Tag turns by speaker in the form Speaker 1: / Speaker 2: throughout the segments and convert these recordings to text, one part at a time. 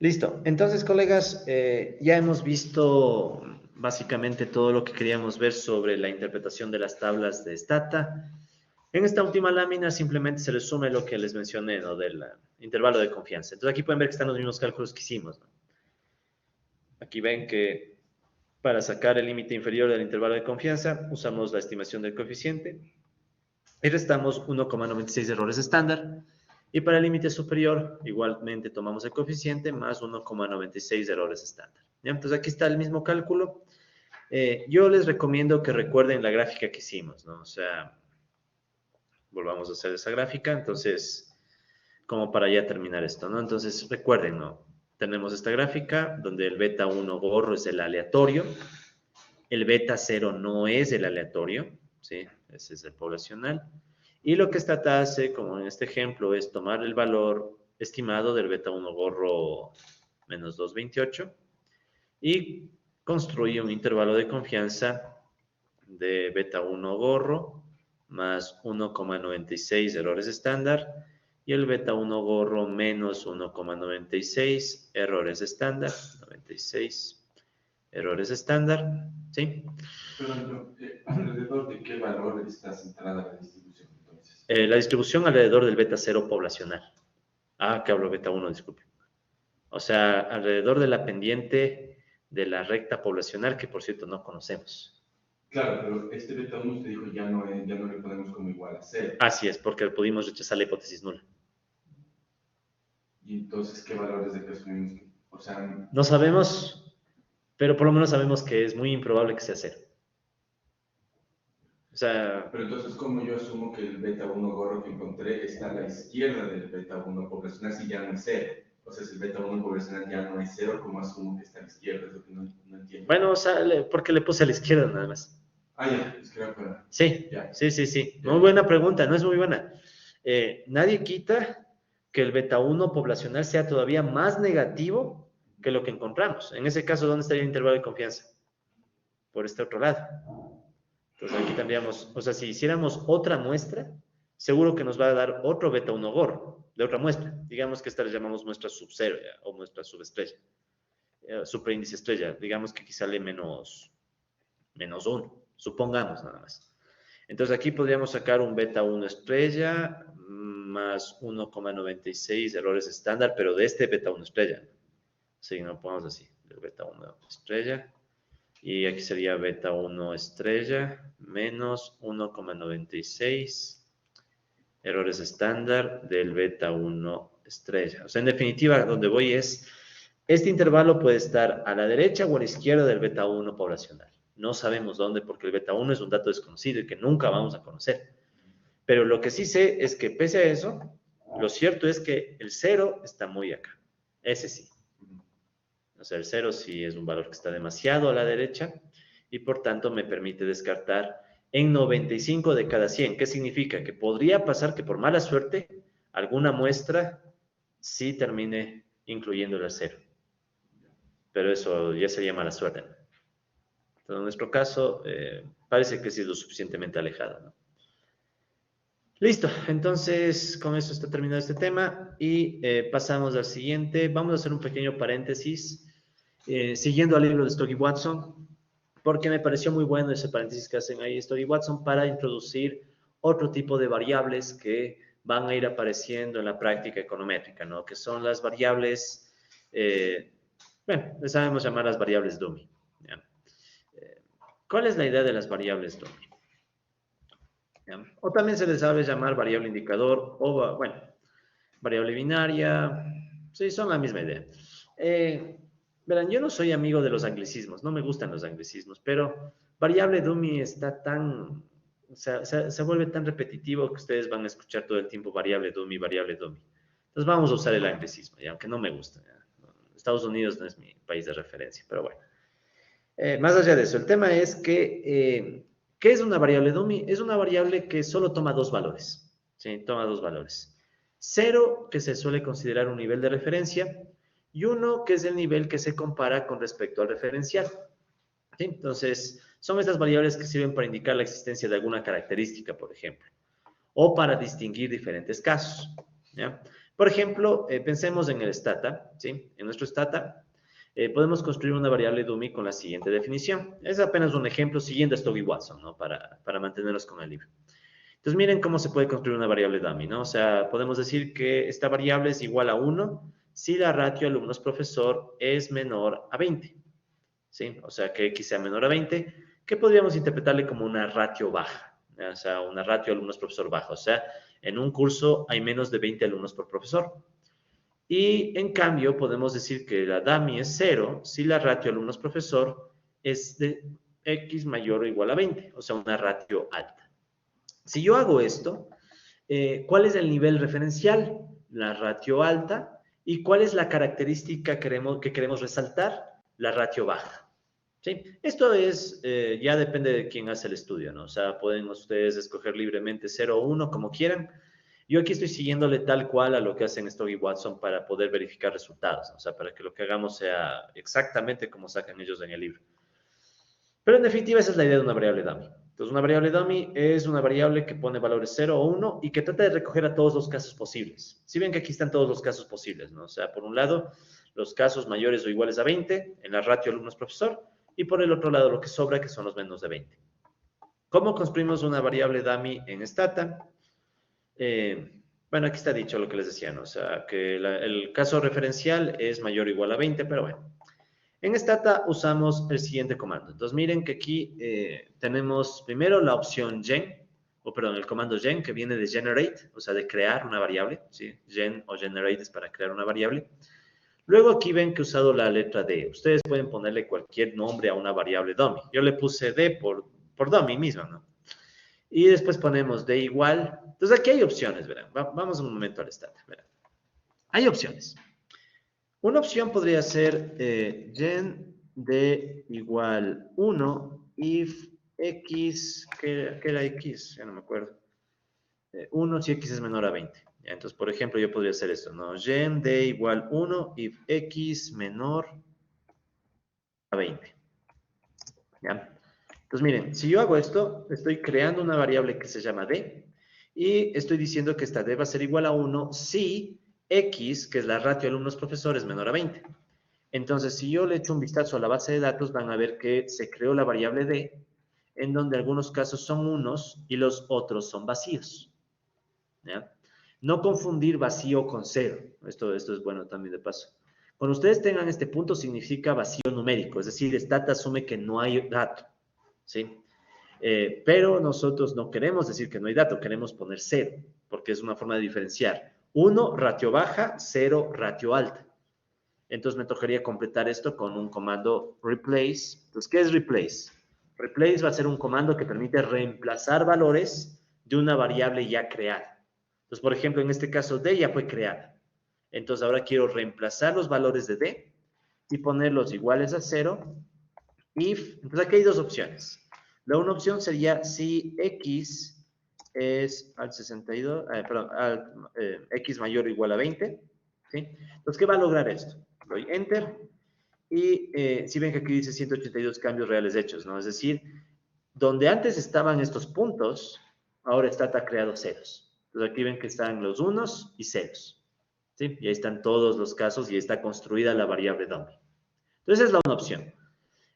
Speaker 1: Listo. Entonces, colegas, ya hemos visto básicamente todo lo que queríamos ver sobre la interpretación de las tablas de Stata. En esta última lámina simplemente se resume lo que les mencioné, ¿no? Del intervalo de confianza. Entonces aquí pueden ver que están los mismos cálculos que hicimos, ¿no? Aquí ven que para sacar el límite inferior del intervalo de confianza usamos la estimación del coeficiente y restamos 1,96 errores estándar. Y para el límite superior, igualmente tomamos el coeficiente más 1,96 errores estándar. ¿Ya? Entonces aquí está el mismo cálculo. Yo les recomiendo que recuerden la gráfica que hicimos, ¿no? O sea, volvamos a hacer esa gráfica. Entonces, como para ya terminar esto, ¿no? Entonces, recuerden, ¿no? Tenemos esta gráfica donde el beta 1 gorro es el aleatorio, el beta 0 no es el aleatorio, ¿sí? Ese es el poblacional. Y lo que Stata hace, como en este ejemplo, es tomar el valor estimado del beta 1 gorro menos 228 y construye un intervalo de confianza de beta 1 gorro más 1,96 errores estándar y el beta 1 gorro menos 1,96 errores estándar, 96 errores estándar, ¿sí?
Speaker 2: Pero ¿alrededor de qué valor está centrada la distribución entonces?
Speaker 1: La distribución alrededor del beta 0 poblacional. Ah, que hablo beta 1, disculpe. O sea, alrededor de la pendiente de la recta poblacional, que por cierto no conocemos.
Speaker 2: Claro, pero este beta 1 usted dijo ya no le ponemos como igual a cero.
Speaker 1: Así es, porque pudimos rechazar la hipótesis nula.
Speaker 2: Y entonces, ¿qué valores de que asumimos? O sea,
Speaker 1: No sabemos, pero por lo menos sabemos que es muy improbable que sea cero. O sea,
Speaker 2: pero entonces, ¿cómo yo asumo que el beta 1 gorro que encontré está a la izquierda del beta 1 poblacional si ya no es cero? O sea, si el beta 1 poblacional ya no es cero, ¿cómo asumo que está a la izquierda? Es lo que no entiendo.
Speaker 1: bueno, o sea, porque le puse a la izquierda nada más.
Speaker 2: Ah, ya, es que era para...
Speaker 1: Sí,
Speaker 2: Ya,
Speaker 1: sí, sí, sí.
Speaker 2: ya,
Speaker 1: Muy
Speaker 2: ya.
Speaker 1: buena pregunta, no es muy buena. Nadie quita que el beta 1 poblacional sea todavía más negativo que lo que encontramos. En ese caso, ¿dónde estaría el intervalo de confianza? Por este otro lado. Entonces aquí tendríamos, o sea, si hiciéramos otra muestra, seguro que nos va a dar otro beta 1 gorro de otra muestra. Digamos que esta le llamamos muestra subcero o muestra subestrella, superíndice estrella. Digamos que aquí sale menos 1, supongamos nada más. Entonces aquí podríamos sacar un beta 1 estrella más 1,96 errores estándar, pero de este beta 1 estrella. Sí, no pongamos así, del beta 1 estrella. Y aquí sería beta 1 estrella menos 1,96 errores estándar del beta 1 estrella. O sea, en definitiva, donde voy es, este intervalo puede estar a la derecha o a la izquierda del beta 1 poblacional. No sabemos dónde porque el beta 1 es un dato desconocido y que nunca vamos a conocer. Pero lo que sí sé es que pese a eso, lo cierto es que el 0 está muy acá. Ese sí. O sea, el 0 sí es un valor que está demasiado a la derecha y por tanto me permite descartar en 95 de cada 100. ¿Qué significa? Que podría pasar que por mala suerte alguna muestra sí termine incluyendo el 0. Pero eso ya sería mala suerte, ¿no? Entonces, en nuestro caso, parece que sí es lo suficientemente alejado, ¿no? Listo, entonces con eso está terminado este tema y pasamos al siguiente. Vamos a hacer un pequeño paréntesis siguiendo al libro de Story Watson, porque me pareció muy bueno ese paréntesis que hacen ahí Story Watson para introducir otro tipo de variables que van a ir apareciendo en la práctica econométrica, ¿no? Que son las variables, bueno, les sabemos llamar las variables dummy. ¿Ya? ¿Cuál es la idea de las variables dummy? ¿Ya? O también se les sabe llamar variable indicador o, bueno, variable binaria, sí, son la misma idea. Verán, yo no soy amigo de los anglicismos, no me gustan los anglicismos, pero variable dummy está tan, o sea, se vuelve tan repetitivo que ustedes van a escuchar todo el tiempo variable dummy, variable dummy. Entonces vamos a usar el anglicismo, ya, aunque no me gusta. Ya. Estados Unidos no es mi país de referencia, pero bueno. Más allá de eso, el tema es que, ¿qué es una variable dummy? Es una variable que solo toma dos valores, ¿sí? Toma dos valores. Cero, que se suele considerar un nivel de referencia, y uno, que es el nivel que se compara con respecto al referencial. ¿Sí? Entonces, son estas variables que sirven para indicar la existencia de alguna característica, por ejemplo, o para distinguir diferentes casos. ¿Ya? Por ejemplo, pensemos en el stata, ¿sí? En nuestro stata podemos construir una variable dummy con la siguiente definición. Es apenas un ejemplo siguiendo a Stogie Watson, ¿no? Para mantenernos con el libro. Entonces, miren cómo se puede construir una variable dummy, ¿no? O sea, podemos decir que esta variable es igual a 1 si la ratio alumnos-profesor es menor a 20, ¿sí? O sea, que X sea menor a 20, que podríamos interpretarle como una ratio baja, ¿ya? O sea, una ratio alumnos-profesor baja. O sea, en un curso hay menos de 20 alumnos por profesor. Y en cambio, podemos decir que la dummy es 0 si la ratio alumnos-profesor es de X mayor o igual a 20, o sea, una ratio alta. Si yo hago esto, ¿cuál es el nivel referencial? La ratio alta. ¿Y cuál es la característica que queremos resaltar? La ratio baja. ¿Sí? Esto es, ya depende de quién hace el estudio, ¿no? O sea, pueden ustedes escoger libremente 0 o 1, como quieran. Yo aquí estoy siguiéndole tal cual a lo que hacen Stogie y Watson para poder verificar resultados, ¿no? O sea, para que lo que hagamos sea exactamente como sacan ellos en el libro. Pero en definitiva esa es la idea de una variable dummy. Entonces una variable dummy es una variable que pone valores 0 o 1 y que trata de recoger a todos los casos posibles. Si ven que aquí están todos los casos posibles, ¿no? O sea, por un lado, los casos mayores o iguales a 20 en la ratio alumnos-profesor y por el otro lado lo que sobra, que son los menos de 20. ¿Cómo construimos una variable dummy en Stata? Bueno, aquí está dicho lo que les decía, ¿no? O sea, que el caso referencial es mayor o igual a 20, pero bueno. En Stata usamos el siguiente comando. Entonces miren que aquí tenemos primero la opción gen, o perdón, el comando gen que viene de generate, o sea, de crear una variable, ¿sí? Gen o generate es para crear una variable. Luego aquí ven que he usado la letra D. Ustedes pueden ponerle cualquier nombre a una variable dummy. Yo le puse D por dummy misma, ¿no? Y después ponemos D igual. Entonces aquí hay opciones, verán. Vamos un momento al Stata, verán. Hay opciones. Una opción podría ser gen de igual 1 if x, ¿qué era x? Ya no me acuerdo. 1 si x es menor a 20. ¿Ya? Entonces, por ejemplo, yo podría hacer esto, ¿no? Gen de igual 1 if x menor a 20. ¿Ya? Entonces, miren, si yo hago esto, estoy creando una variable que se llama d y estoy diciendo que esta d va a ser igual a 1 si x, que es la ratio alumnos-profesor, es menor a 20. Entonces, si yo le echo un vistazo a la base de datos, van a ver que se creó la variable d, en donde algunos casos son unos y los otros son vacíos. ¿Ya? No confundir vacío con cero. Esto es bueno también de paso. Cuando ustedes tengan este punto, significa vacío numérico, es decir, Stata asume que no hay dato. ¿Sí? Pero nosotros no queremos decir que no hay dato, queremos poner cero, porque es una forma de diferenciar. 1, ratio baja, 0, ratio alta. Entonces me tocaría completar esto con un comando replace. Entonces, ¿qué es replace? Replace va a ser un comando que permite reemplazar valores de una variable ya creada. Entonces, por ejemplo, en este caso D ya fue creada. Entonces, ahora quiero reemplazar los valores de D y ponerlos iguales a 0. If, entonces aquí hay dos opciones. La una opción sería si X es al 62, perdón, X mayor o igual a 20. ¿Sí? Entonces, ¿qué va a lograr esto? Doy Enter y si ven que aquí dice 182 cambios reales hechos, ¿no? Es decir, donde antes estaban estos puntos, ahora está creado ceros. Entonces aquí ven que están los unos y ceros. ¿Sí? Y ahí están todos los casos y está construida la variable dummy. Entonces, esa es la una opción.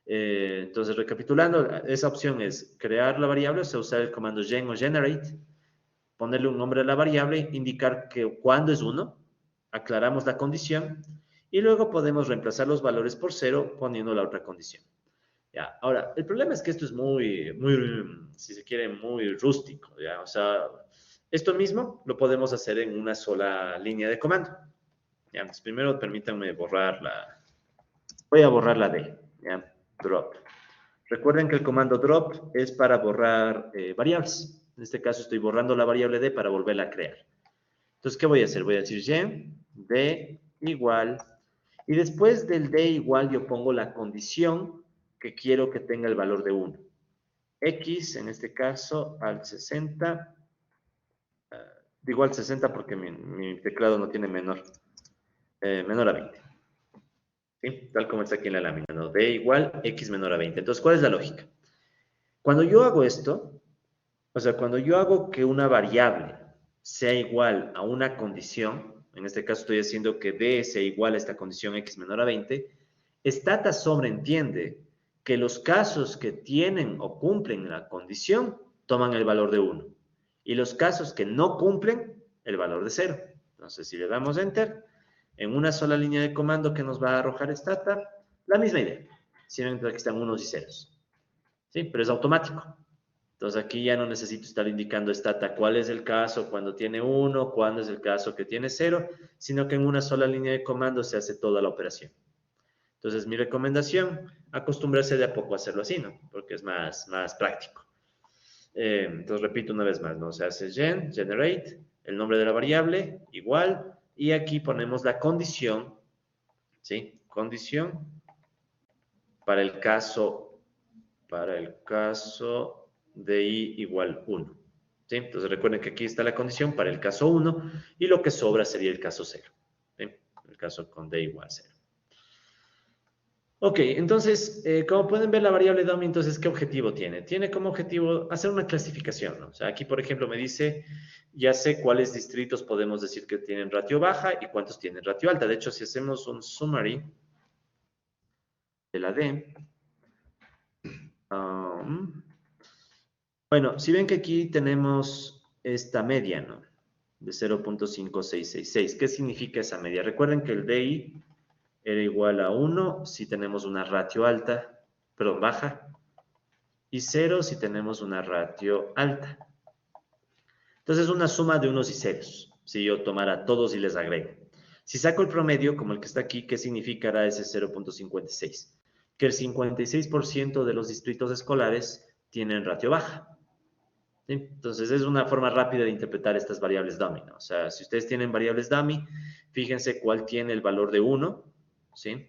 Speaker 1: Entonces, recapitulando, esa opción es crear la variable, o sea, usar el comando gen o generate, ponerle un nombre a la variable, indicar que cuando es 1, aclaramos la condición y luego podemos reemplazar los valores por 0 poniendo la otra condición. ¿Ya? Ahora, el problema es que esto es muy, si se quiere, muy rústico, ¿ya? O sea, esto mismo lo podemos hacer en una sola línea de comando. ¿Ya? Entonces, primero permítanme voy a borrar la D, ¿ya? Drop. Recuerden que el comando drop es para borrar variables. En este caso estoy borrando la variable D para volverla a crear. Entonces, ¿qué voy a hacer? Voy a decir gen D igual, y después del D igual yo pongo la condición que quiero que tenga el valor de 1. X, en este caso, al 60, digo al 60 porque mi teclado no tiene menor a 20. ¿Sí? Tal como está aquí en la lámina, ¿no? D igual X menor a 20. Entonces, ¿cuál es la lógica? Cuando yo hago esto, o sea, cuando yo hago que una variable sea igual a una condición, en este caso estoy haciendo que D sea igual a esta condición X menor a 20, Stata sobreentiende que los casos que tienen o cumplen la condición toman el valor de 1 y los casos que no cumplen el valor de 0. Entonces, si le damos Enter, en una sola línea de comando que nos va a arrojar Stata, la misma idea. Simplemente aquí están unos y ceros. ¿Sí? Pero es automático. Entonces, aquí ya no necesito estar indicando Stata cuál es el caso cuando tiene 1, cuándo es el caso que tiene 0, sino que en una sola línea de comando se hace toda la operación. Entonces, mi recomendación, acostumbrarse de a poco a hacerlo así, ¿no? Porque es más práctico. Entonces, repito una vez más, ¿no? Se hace generate, el nombre de la variable, igual, y aquí ponemos la condición, ¿sí? Condición para el caso de i igual 1. ¿Sí? Entonces, recuerden que aquí está la condición para el caso 1 y lo que sobra sería el caso 0. ¿Sí? El caso con d igual 0. Ok, entonces, como pueden ver, la variable dummy, entonces, ¿qué objetivo tiene? Tiene como objetivo hacer una clasificación, ¿no? O sea, aquí, por ejemplo, me dice, ya sé cuáles distritos podemos decir que tienen ratio baja y cuántos tienen ratio alta. De hecho, si hacemos un summary de la D, bueno, si ven que aquí tenemos esta media, ¿no? De 0.5666. ¿Qué significa esa media? Recuerden que el DI era igual a 1 si tenemos una ratio alta, perdón, baja, y 0 si tenemos una ratio alta. Entonces, una suma de unos y ceros. Si yo tomara todos y les agrego. Si saco el promedio, como el que está aquí, ¿qué significará ese 0.56? Que el 56% de los distritos escolares tienen ratio baja. ¿Sí? Entonces, es una forma rápida de interpretar estas variables dummy, ¿no? O sea, si ustedes tienen variables dummy, fíjense cuál tiene el valor de 1, ¿sí?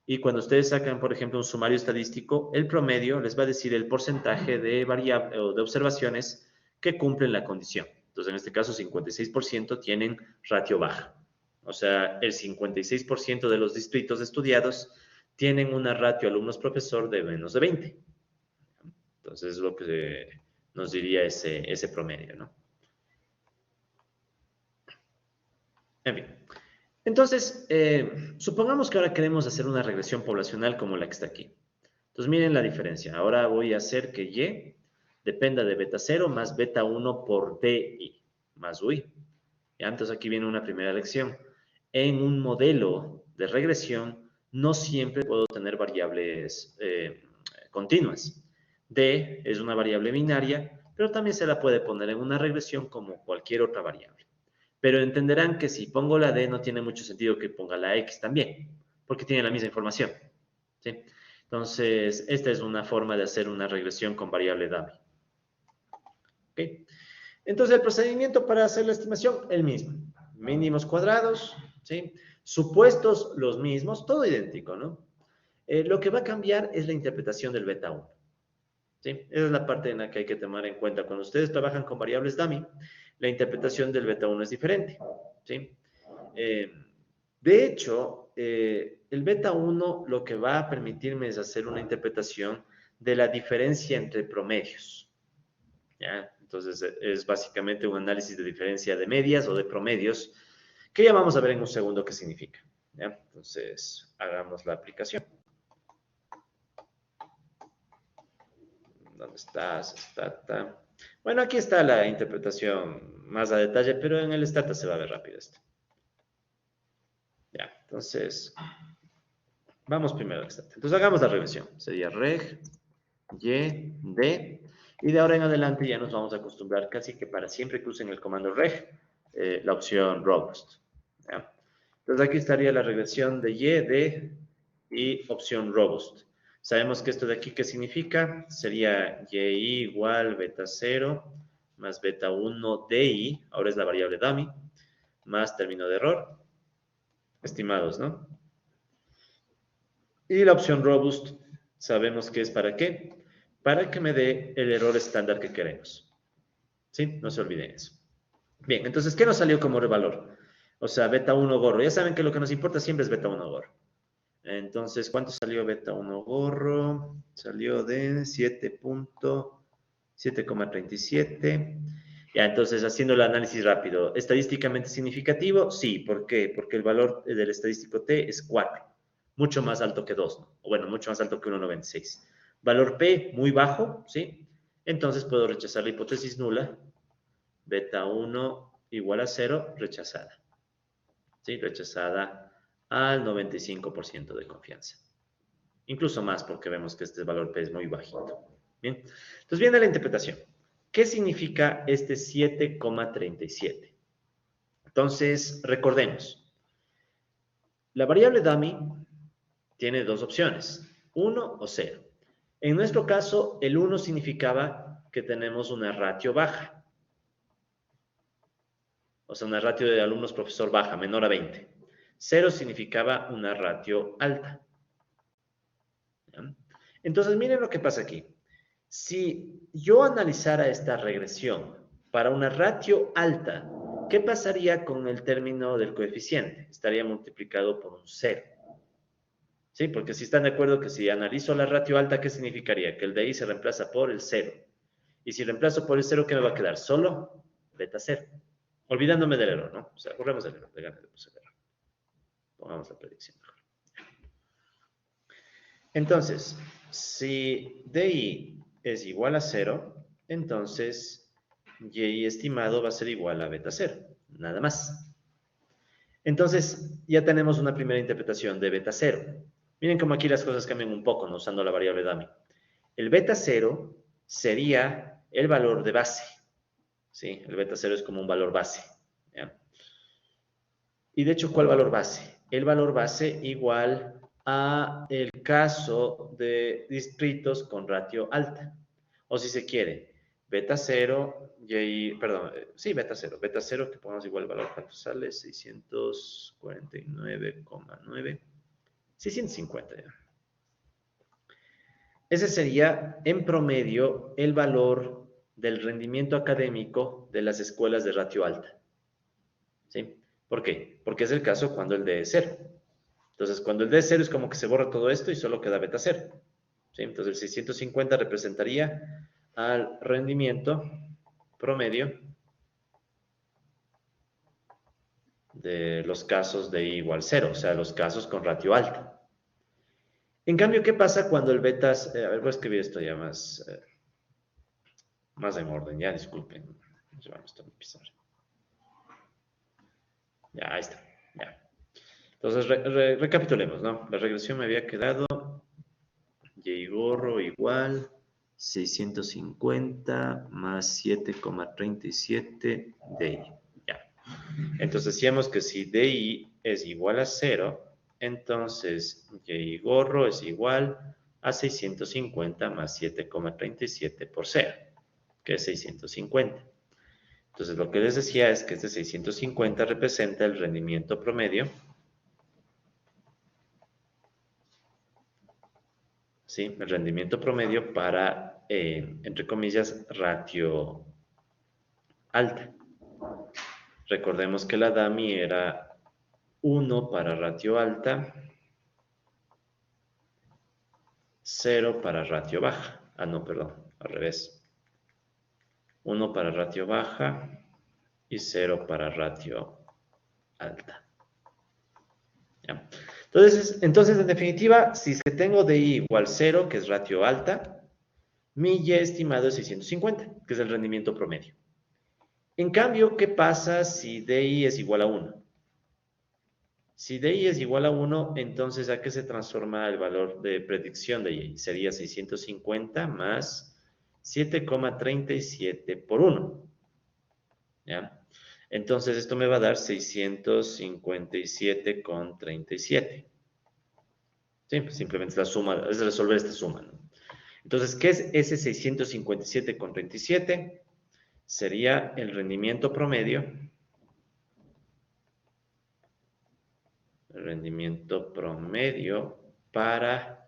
Speaker 1: Y cuando ustedes sacan, por ejemplo, un sumario estadístico, el promedio les va a decir el porcentaje de variables o de observaciones que cumplen la condición. Entonces, en este caso, 56% tienen ratio baja. O sea, el 56% de los distritos estudiados tienen una ratio alumnos-profesor de menos de 20. Entonces, es lo que nos diría ese promedio, ¿no? En fin. Entonces, supongamos que ahora queremos hacer una regresión poblacional como la que está aquí. Entonces, miren la diferencia. Ahora voy a hacer que Y dependa de beta 0 más beta 1 por DI más UI. ¿Ya? Entonces, aquí viene una primera lección. En un modelo de regresión, no siempre puedo tener variables continuas. D es una variable binaria, pero también se la puede poner en una regresión como cualquier otra variable. Pero entenderán que si pongo la D no tiene mucho sentido que ponga la X también, porque tiene la misma información. ¿Sí? Entonces, esta es una forma de hacer una regresión con variable dummy. ¿Okay? Entonces, el procedimiento para hacer la estimación, el mismo. Mínimos cuadrados, ¿sí? Supuestos los mismos, todo idéntico, ¿no? Lo que va a cambiar es la interpretación del beta 1. ¿Sí? Esa es la parte en la que hay que tomar en cuenta. Cuando ustedes trabajan con variables dummy, la interpretación del beta 1 es diferente. ¿Sí? De hecho, el beta 1 lo que va a permitirme es hacer una interpretación de la diferencia entre promedios. ¿Ya? Entonces, es básicamente un análisis de diferencia de medias o de promedios, que ya vamos a ver en un segundo qué significa. ¿Ya? Entonces, hagamos la aplicación. ¿Dónde estás? Stata. Bueno, aquí está la interpretación más a detalle, pero en el Stata se va a ver rápido esto. Ya, entonces, vamos primero al Stata. Entonces, hagamos la regresión. Sería reg, y, d, y de ahora en adelante ya nos vamos a acostumbrar casi que para siempre que usen el comando reg, la opción robust. ¿Ya? Entonces, aquí estaría la regresión de y, d y opción robust. Sabemos que esto de aquí, ¿qué significa? Sería y igual beta 0 más beta 1 di, ahora es la variable dummy, más término de error, estimados, ¿no? Y la opción robust, sabemos que es para qué, para que me dé el error estándar que queremos. ¿Sí? No se olviden eso. Bien, entonces, ¿qué nos salió como valor? O sea, beta 1 gorro. Ya saben que lo que nos importa siempre es beta 1 gorro. Entonces, ¿cuánto salió beta 1 gorro? Salió de 7.37. Ya, entonces, haciendo el análisis rápido, ¿estadísticamente significativo? Sí, ¿por qué? Porque el valor del estadístico T es 4, mucho más alto que 2, ¿no? O bueno, mucho más alto que 1,96. Valor P, muy bajo, ¿sí? Entonces puedo rechazar la hipótesis nula, beta 1 igual a 0, rechazada, ¿sí? Rechazada al 95% de confianza. Incluso más porque vemos que este valor P es muy bajito. Bien, entonces viene la interpretación. ¿Qué significa este 7,37? Entonces, recordemos, la variable dummy tiene dos opciones, 1 o 0. En nuestro caso, el 1 significaba que tenemos una ratio baja, o sea, una ratio de alumnos profesor baja, menor a 20. 0 significaba una ratio alta. ¿Ya? Entonces, miren lo que pasa aquí. Si yo analizara esta regresión para una ratio alta, ¿qué pasaría con el término del coeficiente? Estaría multiplicado por un 0. ¿Sí? Porque si están de acuerdo que si analizo la ratio alta, ¿qué significaría? Que el de ahí se reemplaza por el 0. Y si reemplazo por el 0, ¿qué me va a quedar? Solo beta 0. Olvidándome del error, ¿no? O sea, borremos el error, le gané el error. Pongamos la predicción mejor. Entonces, si DI es igual a 0, entonces Y estimado va a ser igual a beta 0, nada más. Entonces, ya tenemos una primera interpretación de beta 0. Miren cómo aquí las cosas cambian un poco, ¿no? Usando la variable dummy. El beta 0 sería el valor de base. ¿Sí? El beta 0 es como un valor base. ¿Ya? Y de hecho, ¿cuál valor base? El valor base igual a el caso de distritos con ratio alta. O si se quiere, beta 0, perdón, sí, beta 0. Beta 0, que pongamos igual el valor, ¿cuánto sale? 649,9. 650 ya. Ese sería, en promedio, el valor del rendimiento académico de las escuelas de ratio alta. ¿Sí? ¿Por qué? Porque es el caso cuando el D es 0. Entonces, cuando el D es 0 es como que se borra todo esto y solo queda beta 0. ¿Sí? Entonces, el 650 representaría al rendimiento promedio de los casos de I igual 0, o sea, los casos con ratio alta. En cambio, ¿qué pasa cuando el beta... a ver, voy a escribir esto ya más en orden, ya disculpen. Llevamos esto a mi pizarra. Ya, ahí está. Ya. Entonces, recapitulemos, ¿no? La regresión me había quedado Y gorro igual 650 más 7,37 DI. Ya. Entonces, decíamos que si DI es igual a 0, entonces Y gorro es igual a 650 más 7,37 por 0, que es 650. Entonces, lo que les decía es que este 650 representa el rendimiento promedio, ¿sí? El rendimiento promedio para, entre comillas, ratio alta. Recordemos que la dummy era 1 para ratio alta, 0 para ratio baja. Ah, no, perdón, al revés. 1 para ratio baja y 0 para ratio alta. ¿Ya? Entonces, en definitiva, si es que tengo DI igual 0, que es ratio alta, mi Y estimado es 650, que es el rendimiento promedio. En cambio, ¿qué pasa si DI es igual a 1? Si DI es igual a 1, entonces ¿a qué se transforma el valor de predicción de Y? Sería 650 más 7,37 por 1. ¿Ya? Entonces esto me va a dar 657,37. ¿Sí? Simplemente la suma, es resolver esta suma, ¿no? Entonces, ¿qué es ese 657,37? Sería el rendimiento promedio. El rendimiento promedio para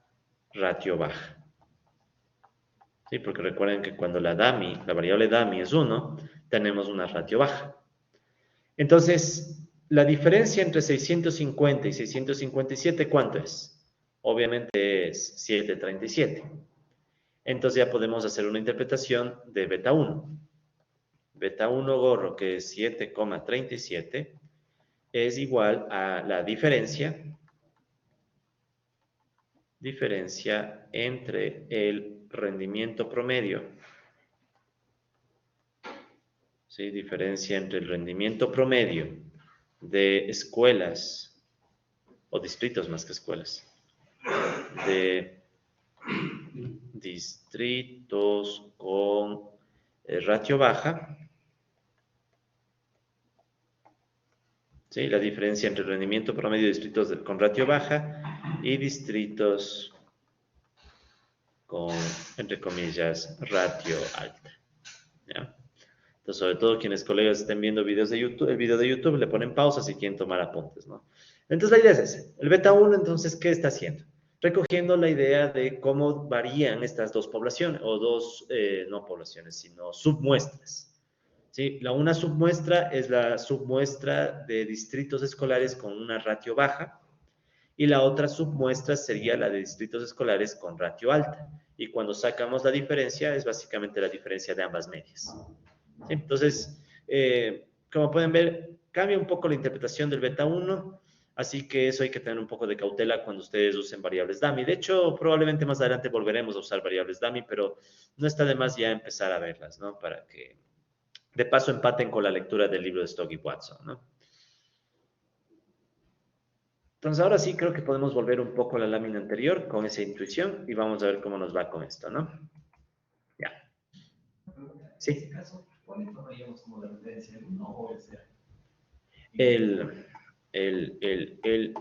Speaker 1: ratio baja. ¿Sí? Porque recuerden que cuando la variable dummy es 1, tenemos una ratio baja. Entonces, la diferencia entre 650 y 657, ¿cuánto es? Obviamente es 737. Entonces ya podemos hacer una interpretación de beta 1. beta 1 gorro, que es 7,37, es igual a la diferencia entre el rendimiento promedio, ¿sí? Diferencia entre el rendimiento promedio de escuelas, o distritos más que escuelas, de distritos con ratio baja, ¿sí? La diferencia entre el rendimiento promedio de distritos con ratio baja y distritos con, entre comillas, ratio alta, ¿ya? Entonces, sobre todo quienes colegas estén viendo videos de YouTube, el video de YouTube, le ponen pausa si quieren tomar apuntes, ¿no? Entonces, la idea es esa. El beta 1, entonces, ¿qué está haciendo? Recogiendo la idea de cómo varían estas dos poblaciones, o dos, no poblaciones, sino submuestras. ¿Sí? Una submuestra es la submuestra de distritos escolares con una ratio baja, y la otra submuestra sería la de distritos escolares con ratio alta. Y cuando sacamos la diferencia, es básicamente la diferencia de ambas medias. ¿Sí? Entonces, como pueden ver, cambia un poco la interpretación del beta 1, así que eso hay que tener un poco de cautela cuando ustedes usen variables dummy. De hecho, probablemente más adelante volveremos a usar variables dummy, pero no está de más ya empezar a verlas, ¿no? Para que de paso empaten con la lectura del libro de Stock y Watson, ¿no? Entonces, ahora sí creo que podemos volver un poco a la lámina anterior con esa intuición y vamos a ver cómo nos va con esto, ¿no? Ya. Sí.
Speaker 3: En este caso, ¿cuál tomaríamos como de referencia, el 1 o el 0?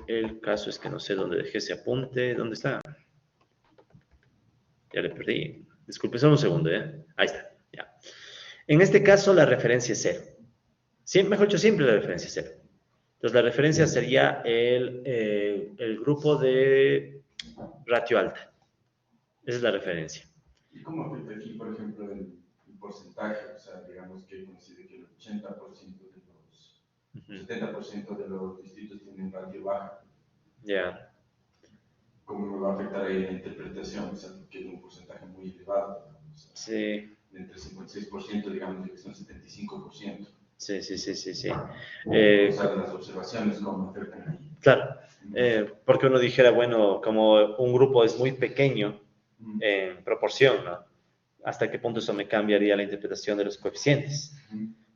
Speaker 1: El caso es que no sé dónde dejé ese apunte. ¿Dónde está? Ya le perdí. Disculpe, solo un segundo, ¿eh? Ahí está, ya. En este caso, la referencia es 0. Mejor dicho, siempre la referencia es 0. Entonces, la referencia sería el grupo de ratio alta. Esa es la referencia.
Speaker 2: ¿Y cómo afecta aquí, por ejemplo, el porcentaje? O sea, digamos que coincide que el 80% de los, 70% de los distritos tienen ratio baja.
Speaker 1: Ya.
Speaker 2: ¿Cómo me va a afectar ahí la interpretación? O sea, porque es un porcentaje muy elevado. O sea,
Speaker 1: Sí.
Speaker 2: Entre el 56%, digamos, que son 75%.
Speaker 1: Sí.
Speaker 2: O sea, las observaciones, ¿cómo afectan ahí?
Speaker 1: Claro. Porque uno dijera, bueno, como un grupo es muy pequeño en proporción, ¿no? ¿Hasta qué punto eso me cambiaría la interpretación de los coeficientes?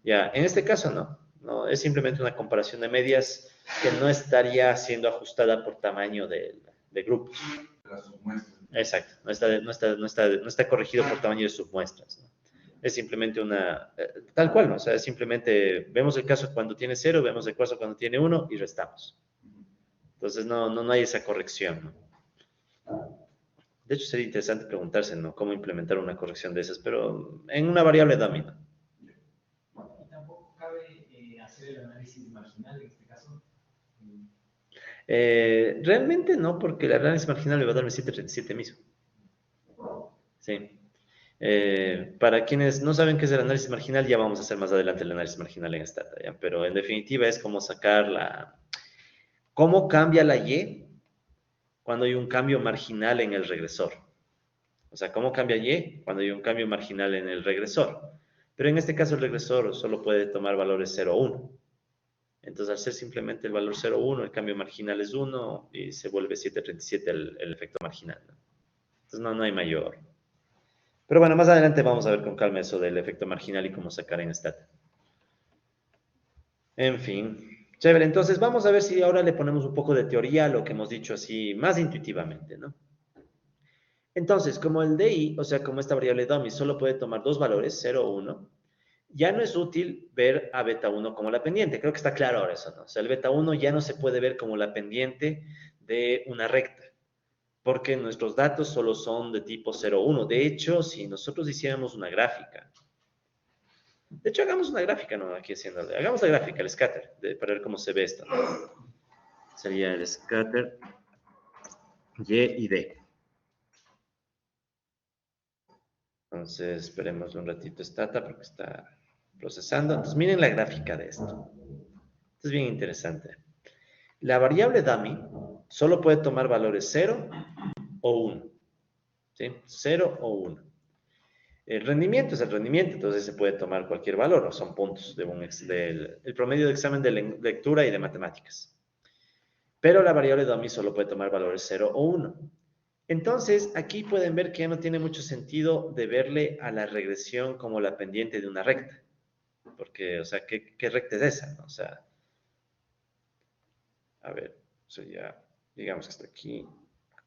Speaker 1: Ya, en este caso no, es simplemente una comparación de medias que no estaría siendo ajustada por tamaño de grupos.
Speaker 2: La submuestra.
Speaker 1: Exacto, no está corregido por tamaño de submuestras, ¿no? Es simplemente tal cual, ¿no? O sea, es simplemente vemos el caso cuando tiene 0, vemos el caso cuando tiene 1 y restamos. Entonces no hay esa corrección, ¿no? De hecho, sería interesante preguntarse, ¿no? Cómo implementar una corrección de esas, pero en una variable dummy, ¿no?
Speaker 3: Y tampoco cabe hacer el análisis marginal en este caso.
Speaker 1: Realmente no, porque el análisis marginal me va a darme 737 mismo. Sí. Para quienes no saben qué es el análisis marginal, ya vamos a hacer más adelante el análisis marginal en Stata, ¿ya? Pero en definitiva es como sacar cómo cambia la Y cuando hay un cambio marginal en el regresor. O sea, cómo cambia Y cuando hay un cambio marginal en el regresor. Pero en este caso el regresor solo puede tomar valores 0 o 1. Entonces, al ser simplemente el valor 0 o 1, el cambio marginal es 1 y se vuelve 737 el efecto marginal, ¿no? Entonces, no hay mayor. Pero bueno, más adelante vamos a ver con calma eso del efecto marginal y cómo sacar en Stata. En fin, chévere. Entonces, vamos a ver si ahora le ponemos un poco de teoría a lo que hemos dicho así más intuitivamente, ¿no? Entonces, como el DI, o sea, como esta variable dummy solo puede tomar dos valores, 0 o 1, ya no es útil ver a beta 1 como la pendiente. Creo que está claro ahora eso, ¿no? O sea, el beta 1 ya no se puede ver como la pendiente de una recta, porque nuestros datos solo son de tipo 0 o 1. De hecho, si nosotros hiciéramos una gráfica, de hecho, hagamos una gráfica, ¿no? Aquí haciéndole, hagamos la gráfica, el scatter, para ver cómo se ve esto, ¿no? Sería el scatter Y y D. Entonces, esperemos un ratito Stata porque está procesando. Entonces, miren la gráfica de esto. Esto es bien interesante. La variable dummy solo puede tomar valores 0 o 1. ¿Sí? 0 o 1. El rendimiento es el rendimiento, entonces se puede tomar cualquier valor, o son puntos del promedio de examen de lectura y de matemáticas. Pero la variable dummy solo puede tomar valores 0 o 1. Entonces, aquí pueden ver que ya no tiene mucho sentido de verle a la regresión como la pendiente de una recta. Porque, o sea, ¿qué recta es esa? ¿No? O sea, a ver, sería, digamos que está aquí,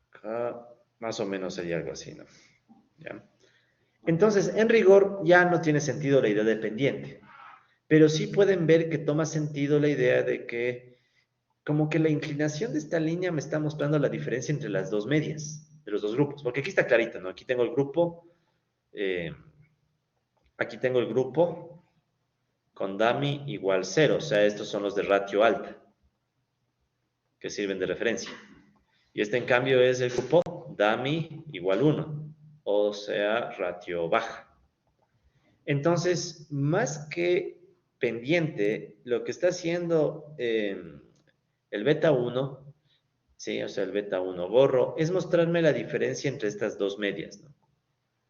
Speaker 1: acá, más o menos sería algo así, ¿no? ¿Ya? Entonces, en rigor, ya no tiene sentido la idea de pendiente. Pero sí pueden ver que toma sentido la idea de que, como que la inclinación de esta línea me está mostrando la diferencia entre las dos medias, de los dos grupos. Porque aquí está clarito, ¿no? Aquí tengo el grupo, aquí tengo el grupo con dummy igual 0. O sea, estos son los de ratio alta, que sirven de referencia. Y este, en cambio, es el grupo dummy igual 1, o sea, ratio baja. Entonces, más que pendiente, lo que está haciendo el beta 1, ¿sí? O sea, el beta 1 gorro, es mostrarme la diferencia entre estas dos medias, ¿no?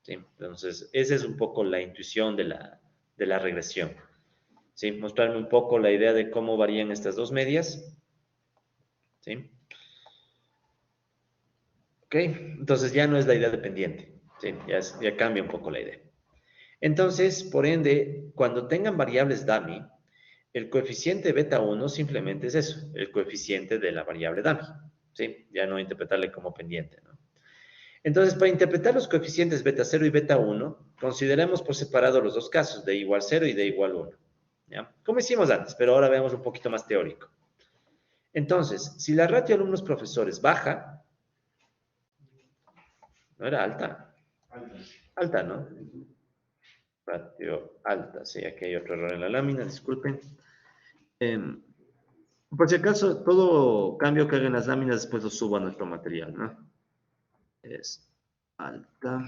Speaker 1: ¿Sí? Entonces, esa es un poco la intuición de la regresión. ¿Sí? Mostrarme un poco la idea de cómo varían estas dos medias. ¿Sí? ¿Ok? Entonces ya no es la idea de pendiente. ¿Sí? Ya cambia un poco la idea. Entonces, por ende, cuando tengan variables dummy, el coeficiente beta 1 simplemente es eso, el coeficiente de la variable dummy. ¿Sí? Ya no interpretarle como pendiente, ¿no? Entonces, para interpretar los coeficientes beta 0 y beta 1, consideremos por separado los dos casos, de igual 0 y de igual 1. ¿Ya? Como hicimos antes, pero ahora veamos un poquito más teórico. Entonces, si la ratio alumnos-profesores baja, ¿no era alta? Alta, ¿no? Ratio alta, sí, aquí hay otro error en la lámina, disculpen. Por si acaso, todo cambio que haga en las láminas después lo subo a nuestro material, ¿no? Es alta.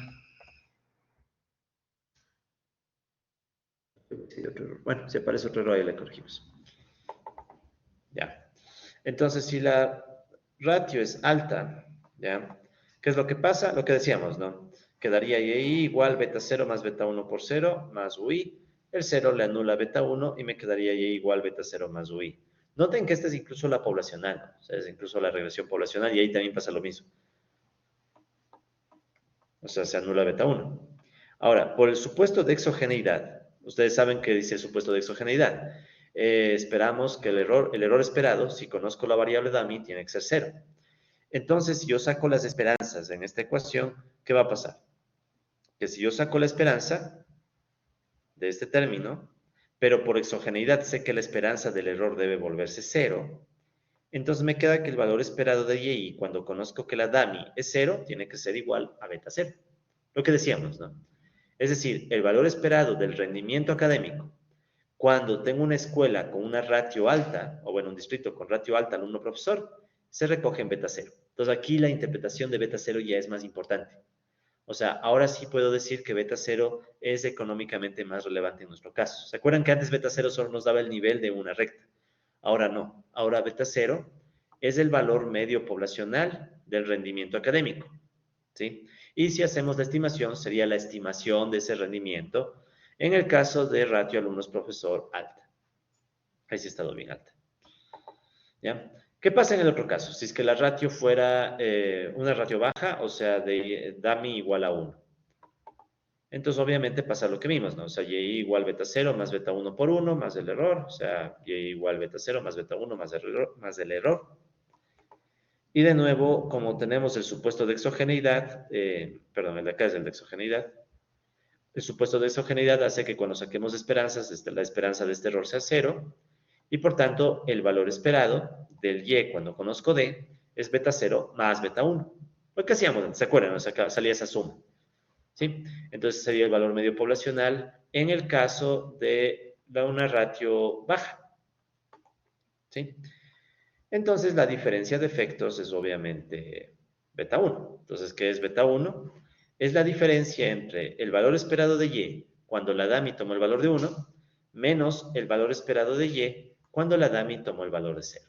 Speaker 1: Sí, otro error. Bueno, si aparece otro error ahí le corregimos. Ya. Entonces, si la ratio es alta, ¿ya? ¿Qué es lo que pasa? Lo que decíamos, ¿no? Quedaría y igual beta 0 más beta 1 por 0 más UI. El 0 le anula beta 1 y me quedaría y igual beta 0 más UI. Noten que esta es incluso la poblacional, o sea, es incluso la regresión poblacional y ahí también pasa lo mismo. O sea, se anula beta 1. Ahora, por el supuesto de exogeneidad, ustedes saben que dice el supuesto de exogeneidad. Esperamos que el error esperado, si conozco la variable dummy, tiene que ser 0. Entonces, si yo saco las esperanzas en esta ecuación, ¿qué va a pasar? Que si yo saco la esperanza de este término, pero por exogeneidad sé que la esperanza del error debe volverse 0, entonces me queda que el valor esperado de y, cuando conozco que la dummy es 0, tiene que ser igual a beta 0. Lo que decíamos, ¿no? Es decir, el valor esperado del rendimiento académico, cuando tengo una escuela con una ratio alta, o bueno, un distrito con ratio alta alumno-profesor, se recoge en beta 0. Entonces aquí la interpretación de beta 0 ya es más importante. O sea, ahora sí puedo decir que beta 0 es económicamente más relevante en nuestro caso. ¿Se acuerdan que antes beta 0 solo nos daba el nivel de una recta? Ahora no. Ahora beta 0 es el valor medio poblacional del rendimiento académico. ¿Sí? Y si hacemos la estimación, sería la estimación de ese rendimiento en el caso de ratio alumnos-profesor alta. Ahí sí ha estado bien alta. ¿Ya? ¿Qué pasa en el otro caso? Si es que la ratio fuera una ratio baja, o sea, de dummy igual a 1. Entonces, obviamente, pasa lo que vimos, ¿no? O sea, y igual beta 0 más beta 1 por 1 más el error. O sea, y igual beta 0 más beta 1 más el error. Y de nuevo, como tenemos el supuesto de exogeneidad, perdón, el de acá es el de exogeneidad, el supuesto de exogeneidad hace que cuando saquemos esperanzas, la esperanza de este error sea 0, y por tanto el valor esperado del y cuando conozco d es beta 0 más beta 1. Lo que hacíamos antes, ¿se acuerdan? O sea, salía esa suma. ¿Sí? Entonces sería el valor medio poblacional en el caso de una ratio baja. ¿Sí? Entonces la diferencia de efectos es obviamente beta 1. Entonces, ¿qué es beta 1? Es la diferencia entre el valor esperado de y cuando la dummy tomó el valor de 1 menos el valor esperado de y cuando la dummy tomó el valor de 0.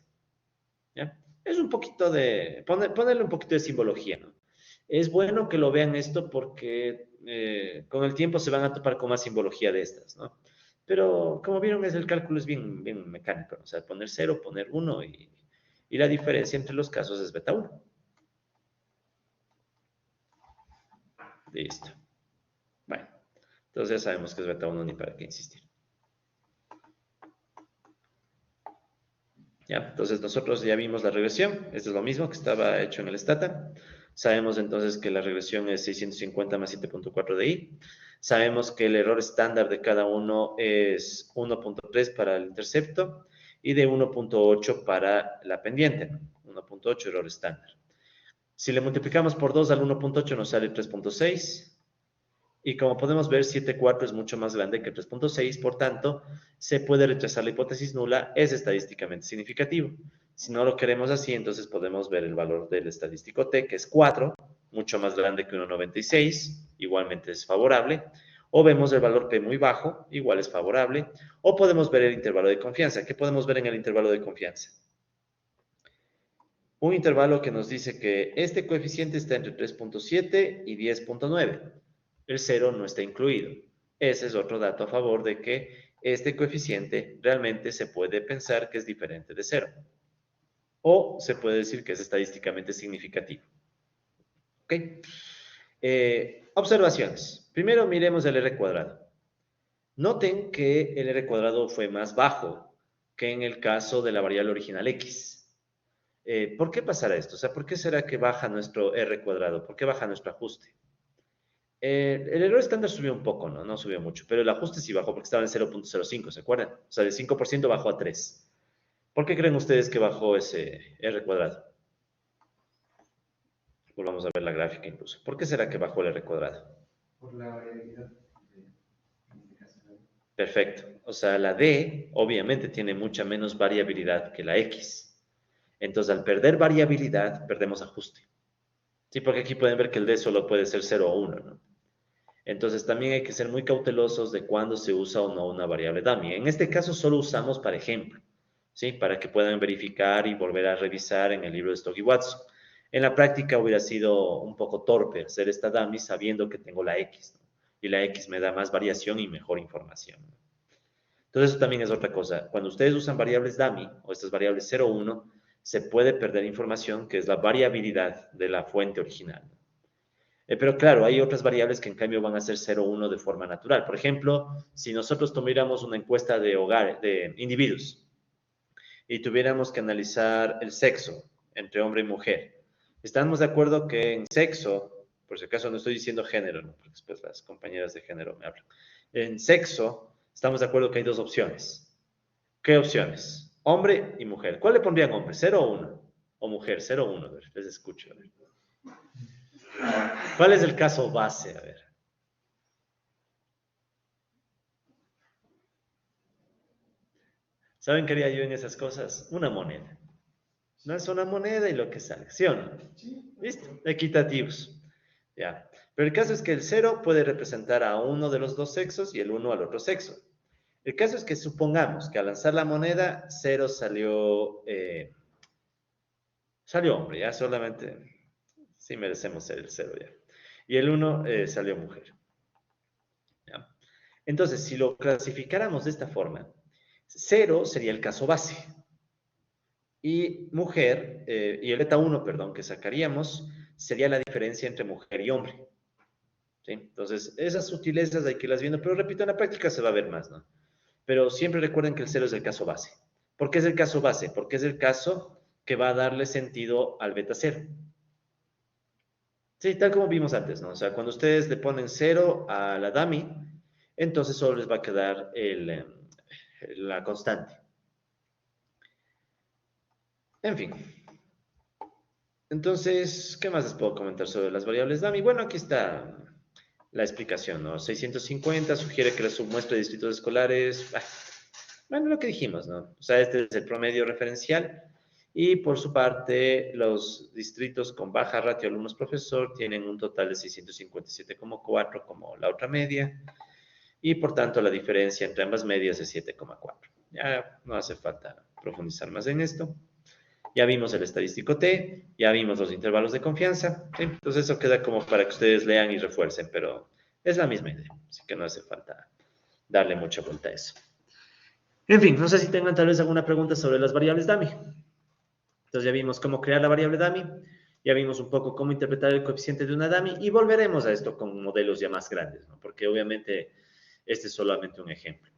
Speaker 1: ¿Ya? Es un poquito de, ponerle un poquito de simbología, ¿no? Es bueno que lo vean esto porque con el tiempo se van a topar con más simbología de estas, ¿no? Pero como vieron, el cálculo es bien, bien mecánico, ¿no? O sea, poner 0, poner 1 y la diferencia entre los casos es beta 1. Listo. Bueno, entonces ya sabemos que es beta 1, ni para qué insistir. Ya, entonces nosotros ya vimos la regresión. Esto es lo mismo que estaba hecho en el Stata. Sabemos entonces que la regresión es 650 más 7.4 de i. Sabemos que el error estándar de cada uno es 1.3 para el intercepto y de 1.8 para la pendiente, ¿no? 1.8 error estándar. Si le multiplicamos por 2 al 1.8 nos sale 3.6. Y como podemos ver, 7.4 es mucho más grande que 3.6, por tanto, se puede rechazar la hipótesis nula, es estadísticamente significativo. Si no lo queremos así, entonces podemos ver el valor del estadístico T, que es 4, mucho más grande que 1.96, igualmente es favorable. O vemos el valor P muy bajo, igual es favorable. O podemos ver el intervalo de confianza. ¿Qué podemos ver en el intervalo de confianza? Un intervalo que nos dice que este coeficiente está entre 3.7 y 10.9. El 0 no está incluido. Ese es otro dato a favor de que este coeficiente realmente se puede pensar que es diferente de 0. O se puede decir que es estadísticamente significativo. ¿Ok? Observaciones. Primero miremos el R cuadrado. Noten que el R cuadrado fue más bajo que en el caso de la variable original X. ¿Por qué pasará esto? O sea, ¿por qué será que baja nuestro R cuadrado? ¿Por qué baja nuestro ajuste? El error estándar subió un poco, ¿no? No subió mucho, pero el ajuste sí bajó porque estaba en 0.05, ¿se acuerdan? O sea, de 5% bajó a 3. ¿Por qué creen ustedes que bajó ese R cuadrado? Volvamos a ver la gráfica incluso. ¿Por qué será que bajó el R cuadrado?
Speaker 3: Por la variabilidad. En este caso,
Speaker 1: Perfecto. O sea, la D obviamente tiene mucha menos variabilidad que la X. Entonces, al perder variabilidad, perdemos ajuste. Sí, porque aquí pueden ver que el D solo puede ser 0 o 1, ¿no? Entonces también hay que ser muy cautelosos de cuándo se usa o no una variable dummy. En este caso solo usamos para ejemplo, ¿sí? Para que puedan verificar y volver a revisar en el libro de Stock y Watson. En la práctica hubiera sido un poco torpe hacer esta dummy sabiendo que tengo la X, ¿no? Y la X me da más variación y mejor información, ¿no? Entonces eso también es otra cosa. Cuando ustedes usan variables dummy o estas variables 0, 1, se puede perder información que es la variabilidad de la fuente original, ¿no? Pero claro, hay otras variables que en cambio van a ser 0, 1 de forma natural. Por ejemplo, si nosotros tomáramos una encuesta de hogares, de individuos, y tuviéramos que analizar el sexo entre hombre y mujer, estamos de acuerdo que en sexo, por si acaso no estoy diciendo género, ¿no? Porque después las compañeras de género me hablan. En sexo, estamos de acuerdo que hay dos opciones. ¿Qué opciones? Hombre y mujer. ¿Cuál le pondrían hombre? ¿0 o 1? ¿O mujer? 0 o 1. A ver, les escucho. A ver. ¿Cuál es el caso base? A ver. ¿Saben qué haría yo en esas cosas? Una moneda. No es una moneda y lo que sale, ¿sí o no? ¿Listo? Equitativos. Ya. Pero el caso es que el 0 puede representar a uno de los dos sexos y el 1 al otro sexo. El caso es que supongamos que al lanzar la moneda, 0 salió hombre, ya solamente, sí merecemos ser el 0 ya. Y el 1 salió mujer. ¿Ya? Entonces, si lo clasificáramos de esta forma, 0 sería el caso base. Y mujer, y el beta 1, perdón, que sacaríamos, sería la diferencia entre mujer y hombre. ¿Sí? Entonces, esas sutilezas hay que irlas viendo, pero repito, en la práctica se va a ver más, ¿no? Pero siempre recuerden que el 0 es el caso base. ¿Por qué es el caso base? Porque es el caso que va a darle sentido al beta 0. Sí, tal como vimos antes, ¿no? O sea, cuando ustedes le ponen 0 a la dummy, entonces solo les va a quedar la constante. En fin. Entonces, ¿qué más les puedo comentar sobre las variables dummy? Bueno, aquí está la explicación, ¿no? 650 sugiere que la submuestra de distritos escolares, bueno, lo que dijimos, ¿no? O sea, este es el promedio referencial y por su parte los distritos con baja ratio alumnos-profesor tienen un total de 657,4 como la otra media y por tanto la diferencia entre ambas medias es 7,4. Ya no hace falta profundizar más en esto. Ya vimos el estadístico T, ya vimos los intervalos de confianza, ¿sí? Entonces eso queda como para que ustedes lean y refuercen, pero Es la misma idea, así que no hace falta darle mucha vuelta a eso. En fin, no sé si tengan tal vez alguna pregunta sobre las variables dummy. Entonces ya vimos cómo crear la variable dummy, ya vimos un poco cómo interpretar el coeficiente de una dummy y volveremos a esto con modelos ya más grandes, ¿no? Porque obviamente este es solamente un ejemplo.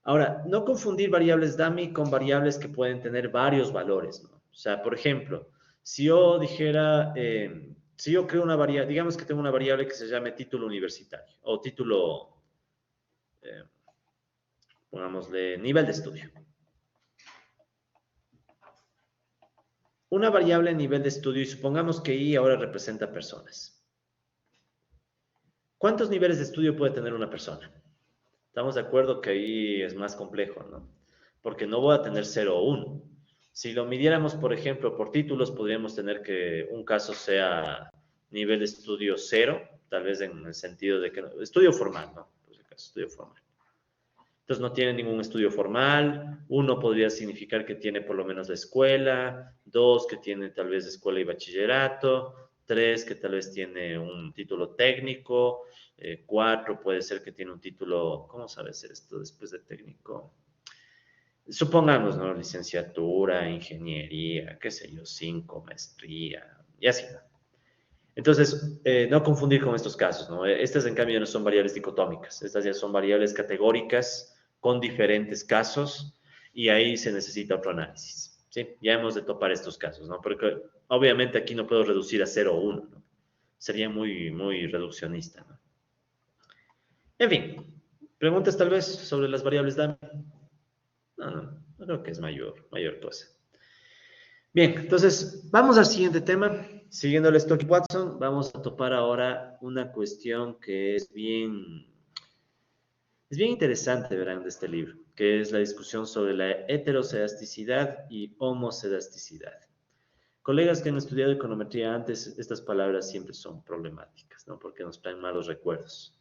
Speaker 1: Ahora, no confundir variables dummy con variables que pueden tener varios valores, ¿no? O sea, por ejemplo, si yo dijera, si yo creo una variable, digamos que tengo una variable que se llame título universitario o título, pongámosle, nivel de estudio. Una variable nivel de estudio y supongamos que I ahora representa personas. ¿Cuántos niveles de estudio puede tener una persona? Estamos de acuerdo que ahí es más complejo, ¿no? Porque no voy a tener 0 o 1. Si lo midiéramos, por ejemplo, por títulos, podríamos tener que un caso sea nivel de estudio 0, tal vez en el sentido de que estudio formal, ¿no? Pues el caso estudio formal. Entonces no tiene ningún estudio formal. 1 podría significar que tiene por lo menos la escuela. 2 que tiene tal vez escuela y bachillerato. 3 que tal vez tiene un título técnico. 4 puede ser que tiene un título, ¿cómo sabe hacer esto después de técnico? Supongamos, ¿no? Licenciatura, ingeniería, qué sé yo, 5, maestría, y así, ¿no? Entonces, no confundir con estos casos, ¿no? Estas, en cambio, no son variables dicotómicas. Estas ya son variables categóricas con diferentes casos y ahí se necesita otro análisis, ¿sí? Ya hemos de topar estos casos, ¿no? Porque obviamente aquí no puedo reducir a 0 o 1, ¿no? Sería muy, muy reduccionista, ¿no? En fin, preguntas tal vez sobre las variables dummy. No creo que es mayor cosa. Bien, entonces vamos al siguiente tema. Siguiendo el Stokes-Watson, vamos a topar ahora una cuestión que es bien interesante, verán, de este libro, que es la discusión sobre la heterocedasticidad y homocedasticidad. Colegas que han estudiado econometría antes, estas palabras siempre son problemáticas, ¿no? Porque nos traen malos recuerdos.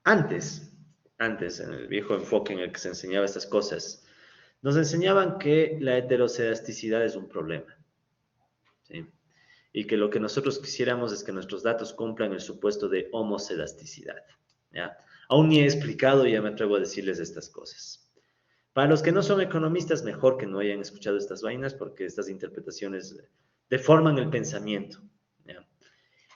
Speaker 1: Antes, en el viejo enfoque en el que se enseñaba estas cosas, nos enseñaban que la heterocedasticidad es un problema, ¿sí? Y que lo que nosotros quisiéramos es que nuestros datos cumplan el supuesto de homocedasticidad, ¿ya? Aún ni he explicado y ya me atrevo a decirles estas cosas. Para los que no son economistas, mejor que no hayan escuchado estas vainas porque estas interpretaciones deforman el pensamiento, ¿ya?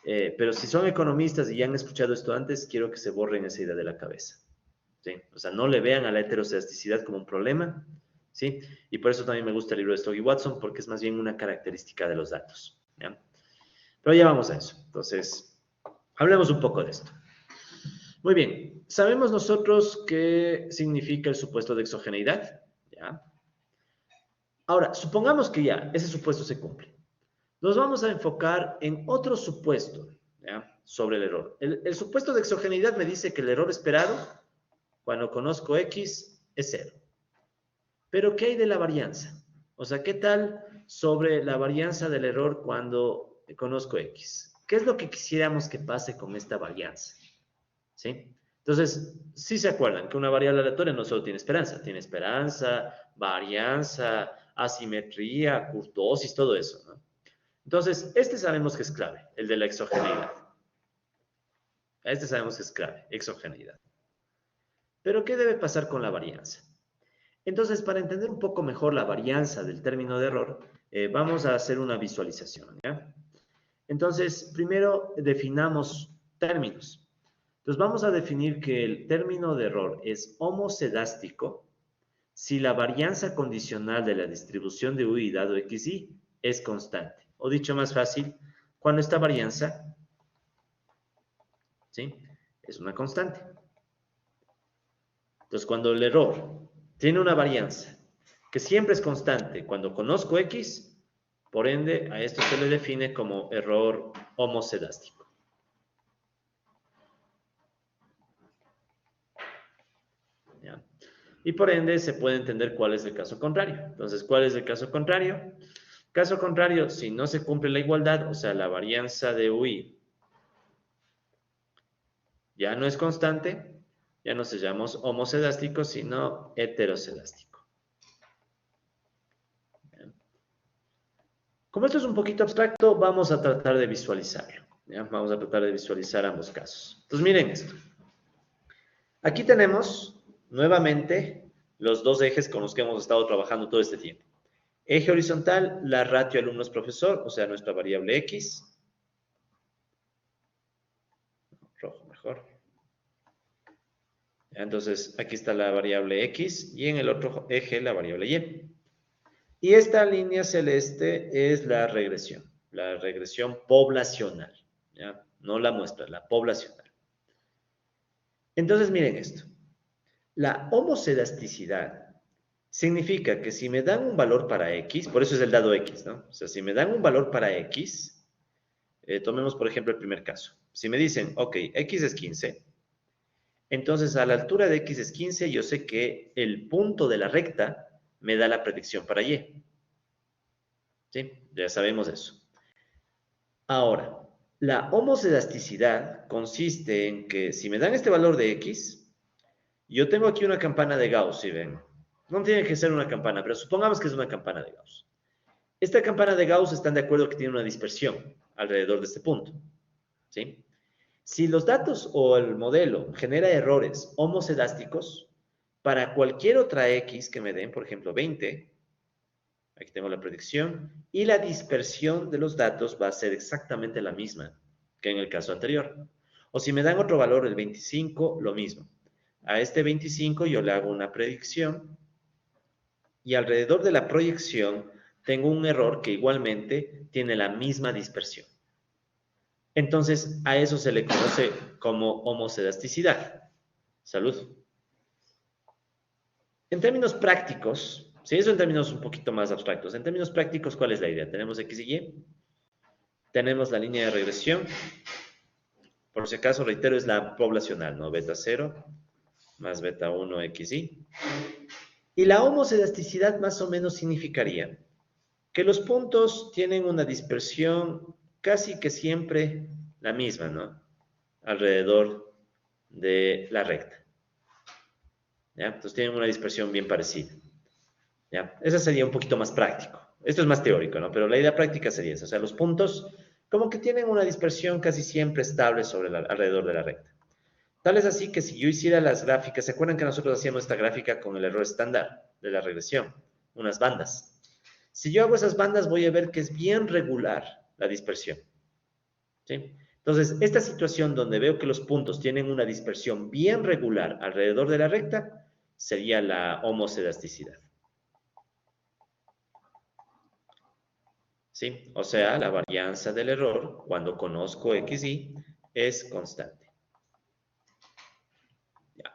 Speaker 1: Pero si son economistas y ya han escuchado esto antes, quiero que se borren esa idea de la cabeza, ¿sí? O sea, no le vean a la heterocedasticidad como un problema, ¿sí? Y por eso también me gusta el libro de Stokes-Watson, porque es más bien una característica de los datos, ¿ya? Pero ya vamos a eso. Entonces, hablemos un poco de esto. Muy bien, sabemos nosotros qué significa el supuesto de exogeneidad, ¿ya? Ahora, supongamos que ya ese supuesto se cumple. Nos vamos a enfocar en otro supuesto, ¿ya? Sobre el error. El supuesto de exogeneidad me dice que el error esperado, cuando conozco X, es 0. Pero, ¿qué hay de la varianza? O sea, ¿qué tal sobre la varianza del error cuando conozco X? ¿Qué es lo que quisiéramos que pase con esta varianza? ¿Sí? Entonces, sí se acuerdan que una variable aleatoria no solo tiene esperanza, varianza, asimetría, kurtosis, todo eso, ¿no? Entonces, este sabemos que es clave, el de la exogeneidad. Este sabemos que es clave, exogeneidad. Pero, ¿qué debe pasar con la varianza? Entonces, para entender un poco mejor la varianza del término de error, vamos a hacer una visualización, ¿ya? Entonces, primero definamos términos. Entonces, vamos a definir que el término de error es homocedástico si la varianza condicional de la distribución de UI dado XY es constante. O dicho más fácil, cuando esta varianza, ¿sí?, es una constante. Entonces, cuando el error tiene una varianza que siempre es constante cuando conozco X, por ende, a esto se le define como error homocedástico. ¿Ya? Y por ende, se puede entender cuál es el caso contrario. Entonces, ¿cuál es el caso contrario? Caso contrario, si no se cumple la igualdad, o sea, la varianza de UI ya no es constante, ya no se llama homocedástico, sino heterocedástico. Bien. Como esto es un poquito abstracto, vamos a tratar de visualizarlo. ¿Ya? Vamos a tratar de visualizar ambos casos. Entonces, miren esto. Aquí tenemos nuevamente los dos ejes con los que hemos estado trabajando todo este tiempo. Eje horizontal, la ratio alumnos-profesor, o sea, nuestra variable X. Rojo mejor. Entonces, aquí está la variable X y en el otro eje la variable Y. Y esta línea celeste es la regresión poblacional, ¿ya? No la muestra, la poblacional. Entonces, miren esto. La homocedasticidad significa que si me dan un valor para X, por eso es el dado X, ¿no? O sea, si me dan un valor para X, tomemos por ejemplo el primer caso. Si me dicen, ok, X es 15, entonces a la altura de X es 15, yo sé que el punto de la recta me da la predicción para Y. ¿Sí? Ya sabemos eso. Ahora, la homocedasticidad consiste en que si me dan este valor de X, yo tengo aquí una campana de Gauss, ¿sí ven? No tiene que ser una campana, pero supongamos que es una campana de Gauss. Esta campana de Gauss están de acuerdo que tiene una dispersión alrededor de este punto, ¿sí? Si los datos o el modelo genera errores homocedásticos, para cualquier otra X que me den, por ejemplo 20, aquí tengo la predicción, y la dispersión de los datos va a ser exactamente la misma que en el caso anterior. O si me dan otro valor, el 25, lo mismo. A este 25 yo le hago una predicción y alrededor de la proyección tengo un error que igualmente tiene la misma dispersión. Entonces, a eso se le conoce como homocedasticidad. Salud. En términos prácticos, si eso en términos un poquito más abstractos, en términos prácticos, ¿cuál es la idea? Tenemos X y Y, tenemos la línea de regresión, por si acaso, reitero, es la poblacional, ¿no? Beta 0 más beta 1 XY. Y la homocedasticidad más o menos significaría que los puntos tienen una dispersión casi que siempre la misma, ¿no? Alrededor de la recta. ¿Ya? Entonces tienen una dispersión bien parecida. ¿Ya? Eso sería un poquito más práctico. Esto es más teórico, ¿no? Pero la idea práctica sería eso. O sea, los puntos como que tienen una dispersión casi siempre estable alrededor de la recta. Tal es así que si yo hiciera las gráficas, ¿se acuerdan que nosotros hacíamos esta gráfica con el error estándar de la regresión? Unas bandas. Si yo hago esas bandas, voy a ver que es bien regular la dispersión. ¿Sí? Entonces, esta situación donde veo que los puntos tienen una dispersión bien regular alrededor de la recta, sería la homocedasticidad. ¿Sí? O sea, la varianza del error cuando conozco XY es constante. Ya.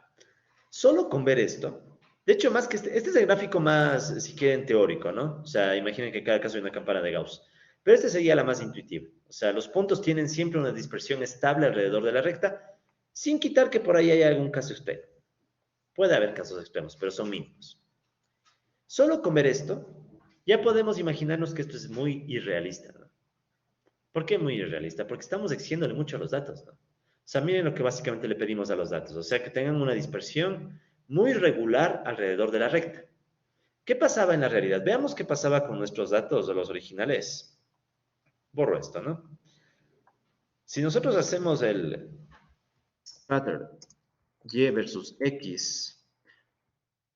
Speaker 1: Solo con ver esto, de hecho, más que este es el gráfico más, si quieren, teórico, ¿no? O sea, imaginen que cada caso hay una campana de Gauss. Pero esta sería la más intuitiva. O sea, los puntos tienen siempre una dispersión estable alrededor de la recta, sin quitar que por ahí haya algún caso extremo. Puede haber casos extremos, pero son mínimos. Solo con ver esto, ya podemos imaginarnos que esto es muy irrealista, ¿no? ¿Por qué muy irrealista? Porque estamos exigiéndole mucho a los datos, ¿no? O sea, miren lo que básicamente le pedimos a los datos. O sea, que tengan una dispersión muy regular alrededor de la recta. ¿Qué pasaba en la realidad? Veamos qué pasaba con nuestros datos de los originales. Borro esto, ¿no? Si nosotros hacemos el scatter y versus x,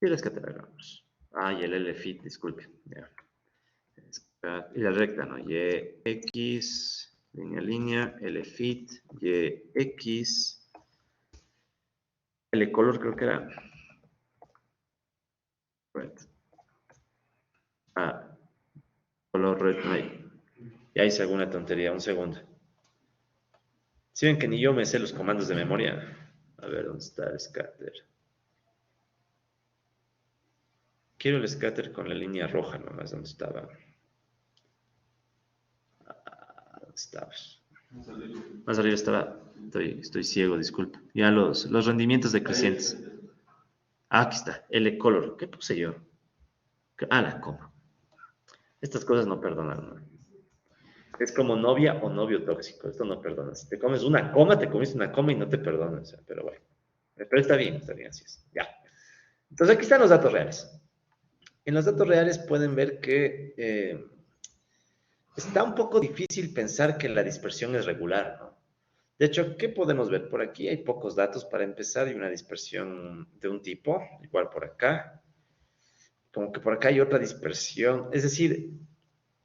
Speaker 1: y el scatter hagamos. Ah, y el lfit, disculpe. Ya. Y la recta, ¿no? Y x, línea, lfit, y x, color creo que era. Red. Ah, color red, no hay. Ya hice alguna tontería, un segundo. Si ven que ni yo me sé los comandos de memoria. A ver, ¿dónde está el scatter? Quiero el scatter con la línea roja nomás, ¿dónde estaba? ¿Dónde estaba? Más arriba estaba. Estoy ciego, disculpe. Ya los rendimientos decrecientes. Ah, aquí está, color. ¿Qué puse yo? Ah, la coma. Estas cosas no perdonan, ¿no? Es como novia o novio tóxico. Esto no perdona. Si te comes una coma, te comiste una coma y no te perdonan. O sea, pero bueno. Pero está bien, así es. Ya. Entonces aquí están los datos reales. En los datos reales pueden ver que está un poco difícil pensar que la dispersión es regular, ¿no? De hecho, ¿qué podemos ver? Por aquí hay pocos datos para empezar y una dispersión de un tipo, igual por acá. Como que por acá hay otra dispersión. Es decir,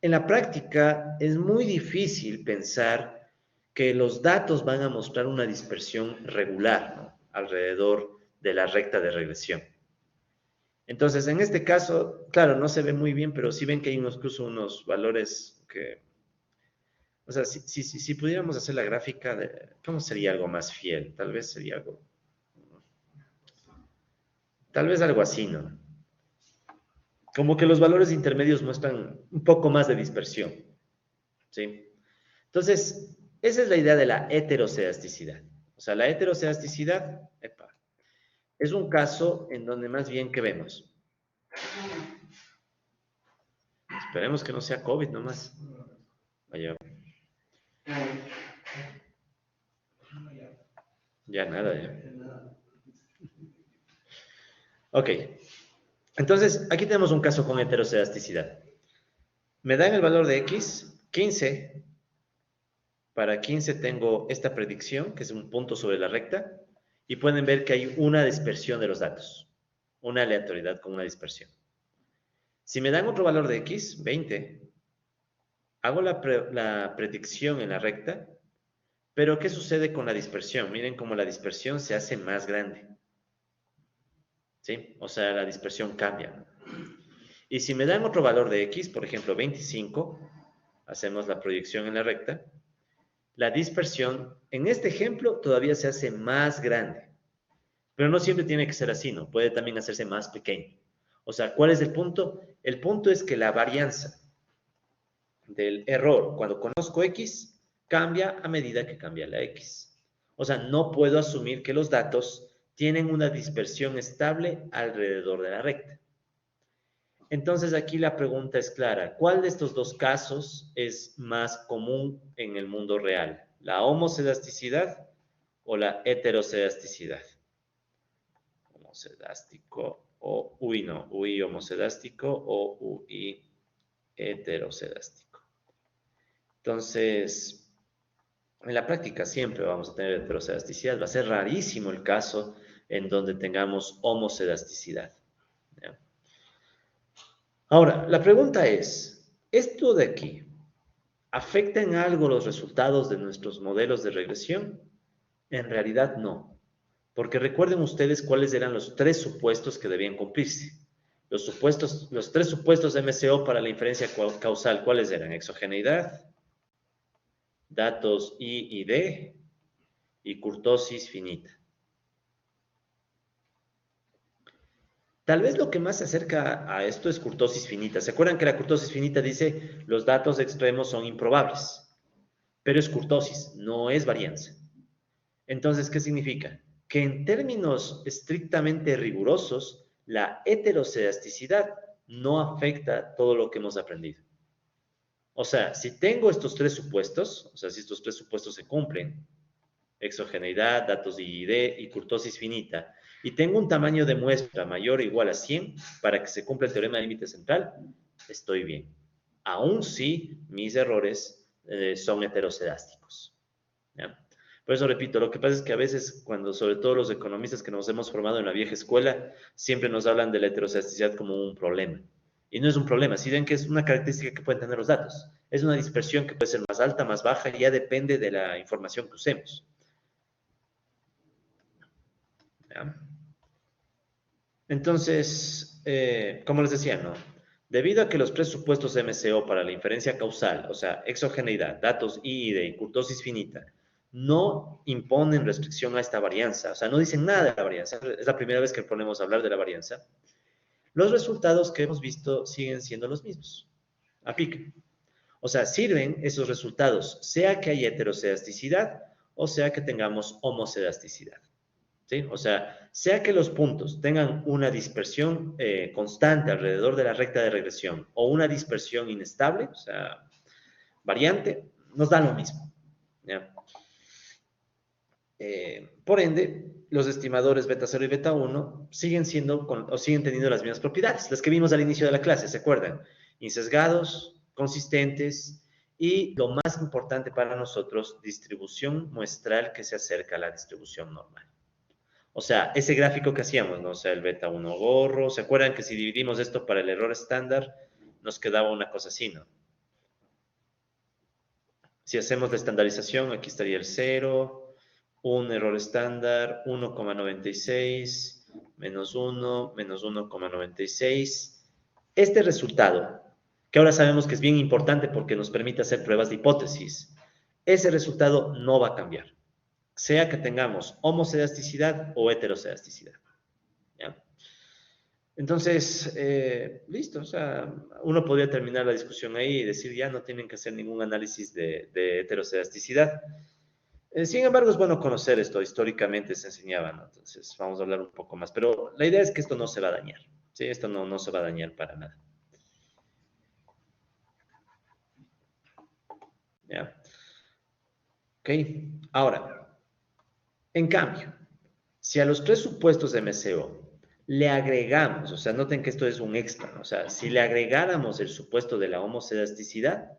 Speaker 1: en la práctica es muy difícil pensar que los datos van a mostrar una dispersión regular, ¿no? Alrededor de la recta de regresión. Entonces, en este caso, claro, no se ve muy bien, pero sí ven que hay incluso unos valores que, o sea, si pudiéramos hacer la gráfica, ¿cómo sería algo más fiel? Tal vez sería algo, tal vez algo así, ¿no? Como que los valores intermedios muestran un poco más de dispersión, ¿sí? Entonces, esa es la idea de la heterocedasticidad. O sea, la heterocedasticidad, es un caso en donde más bien, ¿qué vemos? Esperemos que no sea COVID nomás. Vaya. Ya nada, ya. Ok. Entonces, aquí tenemos un caso con heterocedasticidad. Me dan el valor de X, 15. Para 15 tengo esta predicción, que es un punto sobre la recta, y pueden ver que hay una dispersión de los datos, una aleatoriedad con una dispersión. Si me dan otro valor de X, 20, hago la predicción en la recta, pero ¿qué sucede con la dispersión? Miren cómo la dispersión se hace más grande. ¿Sí? O sea, la dispersión cambia. Y si me dan otro valor de X, por ejemplo, 25, hacemos la proyección en la recta, la dispersión, en este ejemplo, todavía se hace más grande. Pero no siempre tiene que ser así, ¿no? Puede también hacerse más pequeño. O sea, ¿cuál es el punto? El punto es que la varianza del error cuando conozco X cambia a medida que cambia la X. O sea, no puedo asumir que los datos tienen una dispersión estable alrededor de la recta. Entonces aquí la pregunta es clara, ¿cuál de estos dos casos es más común en el mundo real? ¿La homocedasticidad o la heterocedasticidad? Homocedástico o UI homocedástico o UI heterocedástico. Entonces, en la práctica siempre vamos a tener heterocedasticidad. Va a ser rarísimo el caso en donde tengamos homocedasticidad. ¿Ya? Ahora, la pregunta es, ¿esto de aquí afecta en algo los resultados de nuestros modelos de regresión? En realidad no, porque recuerden ustedes cuáles eran los tres supuestos que debían cumplirse. Los tres supuestos de MCO para la inferencia causal, ¿cuáles eran? Exogeneidad, datos I y D y kurtosis finita. Tal vez lo que más se acerca a esto es kurtosis finita. ¿Se acuerdan que la kurtosis finita dice los datos extremos son improbables? Pero es kurtosis, no es varianza. Entonces, ¿qué significa? Que en términos estrictamente rigurosos, la heterocedasticidad no afecta todo lo que hemos aprendido. O sea, si tengo estos tres supuestos, o sea, si estos tres supuestos se cumplen, exogeneidad, datos de ID y kurtosis finita, y tengo un tamaño de muestra mayor o igual a 100 para que se cumpla el teorema de límite central, estoy bien. Aún si mis errores son heterocedásticos. ¿Ya? Por eso repito, lo que pasa es que a veces cuando, sobre todo los economistas que nos hemos formado en la vieja escuela, siempre nos hablan de la heterocedasticidad como un problema. Y no es un problema, si ven que es una característica que pueden tener los datos. Es una dispersión que puede ser más alta, más baja, y ya depende de la información que usemos. ¿Ya? Entonces, como les decía, ¿no? Debido a que los presupuestos MCO para la inferencia causal, o sea, exogeneidad, datos I y D y kurtosis finita, no imponen restricción a esta varianza, o sea, no dicen nada de la varianza, es la primera vez que ponemos a hablar de la varianza, los resultados que hemos visto siguen siendo los mismos, a pique. O sea, sirven esos resultados, sea que haya heterocedasticidad o sea que tengamos homocedasticidad. ¿Sí? O sea que los puntos tengan una dispersión constante alrededor de la recta de regresión o una dispersión inestable, o sea, variante, nos da lo mismo. ¿Ya? Por ende, los estimadores beta 0 y beta 1 siguen teniendo las mismas propiedades, las que vimos al inicio de la clase, ¿se acuerdan? Insesgados, consistentes Y lo más importante para nosotros, distribución muestral que se acerca a la distribución normal. O sea, ese gráfico que hacíamos, ¿no? O sea, el beta 1 gorro. ¿Se acuerdan que si dividimos esto para el error estándar, nos quedaba una cosa así, ¿no? Si hacemos la estandarización, aquí estaría el 0, un error estándar, 1,96, menos 1, menos 1,96. Este resultado, que ahora sabemos que es bien importante porque nos permite hacer pruebas de hipótesis, ese resultado no va a cambiar, sea que tengamos homocedasticidad o heterocedasticidad. ¿Ya? Entonces, listo, o sea, uno podría terminar la discusión ahí y decir ya no tienen que hacer ningún análisis de heterocedasticidad. Sin embargo, es bueno conocer esto, históricamente se enseñaba, ¿no? Entonces, vamos a hablar un poco más, pero la idea es que esto no se va a dañar, ¿sí? Esto no se va a dañar para nada. ¿Ya? Ok, ahora, en cambio, si a los tres supuestos de MCO le agregamos, o sea, noten que esto es un extra, ¿no? O sea, si le agregáramos el supuesto de la homocedasticidad,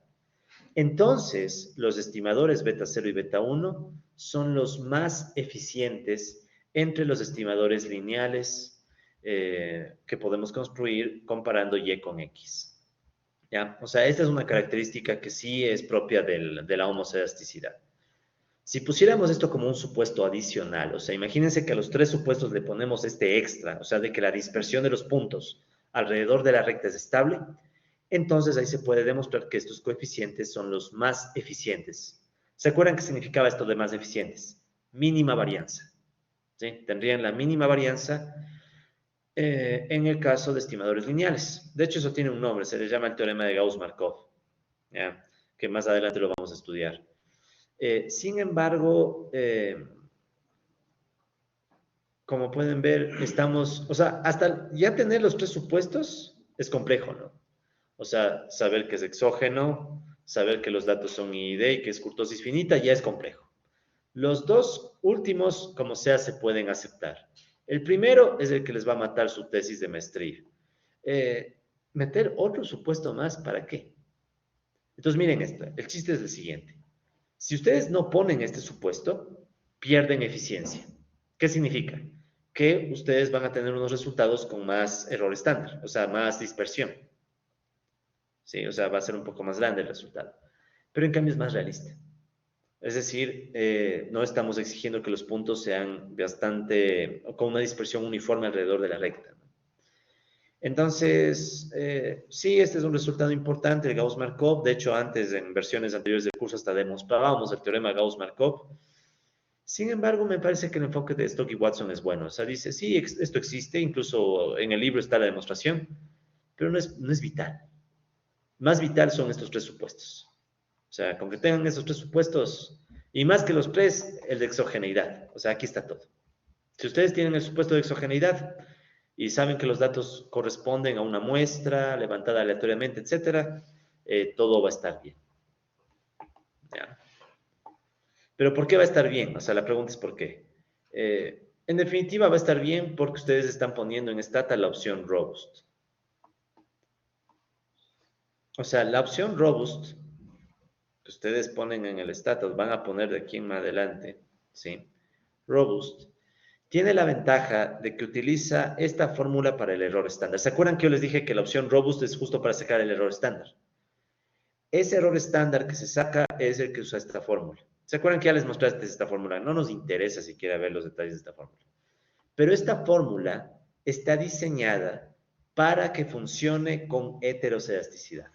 Speaker 1: entonces los estimadores beta 0 y beta 1 son los más eficientes entre los estimadores lineales que podemos construir comparando Y con X. ¿Ya? O sea, esta es una característica que sí es propia de la homocedasticidad. Si pusiéramos esto como un supuesto adicional, o sea, imagínense que a los tres supuestos le ponemos este extra, o sea, de que la dispersión de los puntos alrededor de la recta es estable, entonces ahí se puede demostrar que estos coeficientes son los más eficientes. ¿Se acuerdan qué significaba esto de más eficientes? Mínima varianza. ¿Sí? Tendrían la mínima varianza en el caso de estimadores lineales. De hecho, eso tiene un nombre, se le llama el teorema de Gauss-Markov, ¿ya? Que más adelante lo vamos a estudiar. Sin embargo, como pueden ver, estamos, o sea, hasta ya tener los tres supuestos es complejo, ¿no? O sea, saber que es exógeno, saber que los datos son ID y que es kurtosis finita, ya es complejo. Los dos últimos, como sea, se pueden aceptar. El primero es el que les va a matar su tesis de maestría. Meter otro supuesto más, ¿para qué? Entonces, miren esto, el chiste es el siguiente. Si ustedes no ponen este supuesto, pierden eficiencia. ¿Qué significa? Que ustedes van a tener unos resultados con más error estándar, o sea, más dispersión. ¿Sí? O sea, va a ser un poco más grande el resultado. Pero en cambio es más realista. Es decir, no estamos exigiendo que los puntos sean bastante, con una dispersión uniforme alrededor de la recta. Entonces, sí, este es un resultado importante, el Gauss-Markov. De hecho, antes, en versiones anteriores del curso, hasta demostrábamos el teorema Gauss-Markov. Sin embargo, me parece que el enfoque de Stock y Watson es bueno. O sea, dice, sí, esto existe, incluso en el libro está la demostración, pero no es vital. Más vital son estos tres supuestos. O sea, con que tengan esos tres supuestos, y más que los tres, el de exogeneidad. O sea, aquí está todo. Si ustedes tienen el supuesto de exogeneidad y saben que los datos corresponden a una muestra levantada aleatoriamente, etcétera, todo va a estar bien. ¿Ya? Pero ¿por qué va a estar bien? O sea, la pregunta es ¿por qué? En definitiva, va a estar bien porque ustedes están poniendo en Stata la opción Robust. O sea, la opción Robust que ustedes ponen en el status, van a poner de aquí en adelante, ¿sí? Robust, tiene la ventaja de que utiliza esta fórmula para el error estándar. ¿Se acuerdan que yo les dije que la opción Robust es justo para sacar el error estándar? Ese error estándar que se saca es el que usa esta fórmula. ¿Se acuerdan que ya les mostraste esta fórmula? No nos interesa siquiera ver los detalles de esta fórmula. Pero esta fórmula está diseñada para que funcione con heterocedasticidad.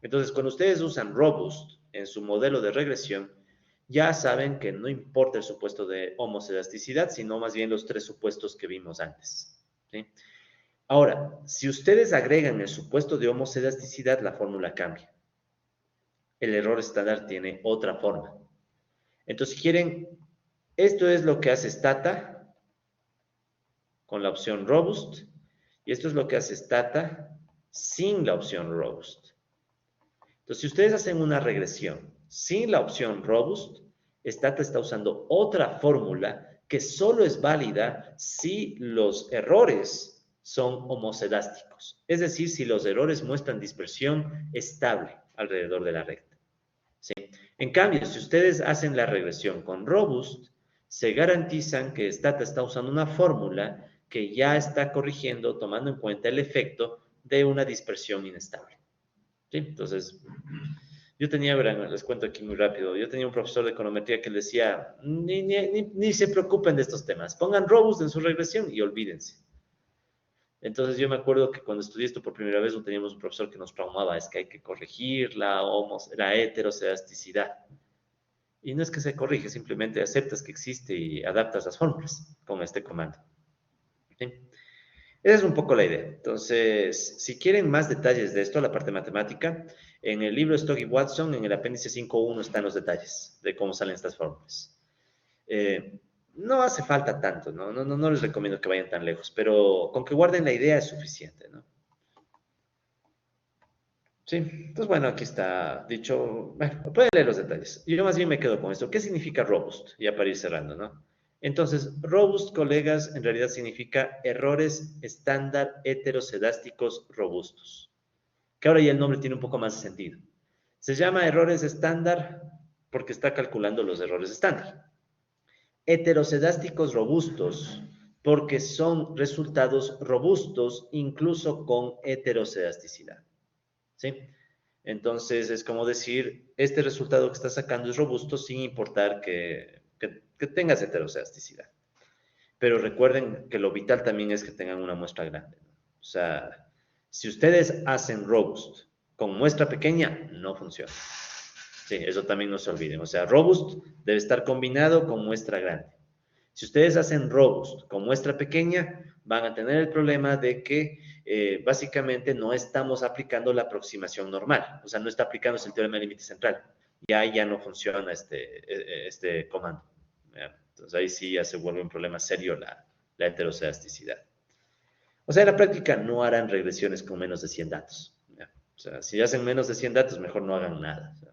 Speaker 1: Entonces, cuando ustedes usan Robust en su modelo de regresión, ya saben que no importa el supuesto de homocedasticidad, sino más bien los tres supuestos que vimos antes. ¿Sí? Ahora, si ustedes agregan el supuesto de homocedasticidad, la fórmula cambia. El error estándar tiene otra forma. Entonces, si quieren, esto es lo que hace Stata con la opción Robust, y esto es lo que hace Stata sin la opción Robust. Entonces, si ustedes hacen una regresión sin la opción Robust, Stata está usando otra fórmula que solo es válida si los errores son homocedásticos. Es decir, si los errores muestran dispersión estable alrededor de la recta. ¿sí? En cambio, si ustedes hacen la regresión con Robust, se garantizan que Stata está usando una fórmula que ya está corrigiendo, tomando en cuenta el efecto de una dispersión inestable. ¿Sí? Entonces, yo tenía, verán, les cuento aquí muy rápido, yo tenía un profesor de econometría que decía, ni se preocupen de estos temas, pongan Robust en su regresión y olvídense. Entonces yo me acuerdo que cuando estudié esto por primera vez, teníamos un profesor que nos traumaba, es que hay que corregir la heterocedasticidad. Y no es que se corrige, simplemente aceptas que existe y adaptas las fórmulas con este comando. ¿Sí? Esa es un poco la idea. Entonces, si quieren más detalles de esto, la parte matemática, en el libro Stock y Watson, en el apéndice 5.1 están los detalles de cómo salen estas fórmulas. No hace falta tanto, no les recomiendo que vayan tan lejos, pero con que guarden la idea es suficiente, ¿no? Sí, entonces bueno, aquí está dicho, bueno, pueden leer los detalles. Yo más bien me quedo con esto. ¿Qué significa robust? Ya para ir cerrando, ¿no? Entonces, robust, colegas, en realidad significa errores estándar heterocedásticos robustos. Que ahora ya el nombre tiene un poco más de sentido. Se llama errores estándar porque está calculando los errores estándar. Heterocedásticos robustos porque son resultados robustos incluso con heterocedasticidad. ¿Sí? Entonces es como decir, este resultado que estás sacando es robusto sin importar que tengas heterocedasticidad. Pero recuerden que lo vital también es que tengan una muestra grande, ¿no? O sea, si ustedes hacen robust con muestra pequeña, no funciona. Sí, eso también no se olviden. O sea, robust debe estar combinado con muestra grande. Si ustedes hacen robust con muestra pequeña, van a tener el problema de que básicamente no estamos aplicando la aproximación normal. O sea, no está aplicándose el teorema del límite central. Ya no funciona este comando. ¿Ya? Entonces ahí sí ya se vuelve un problema serio la heterocedasticidad. O sea, en la práctica no harán regresiones con menos de 100 datos. ¿Ya? O sea, si hacen menos de 100 datos, mejor no hagan nada. O sea,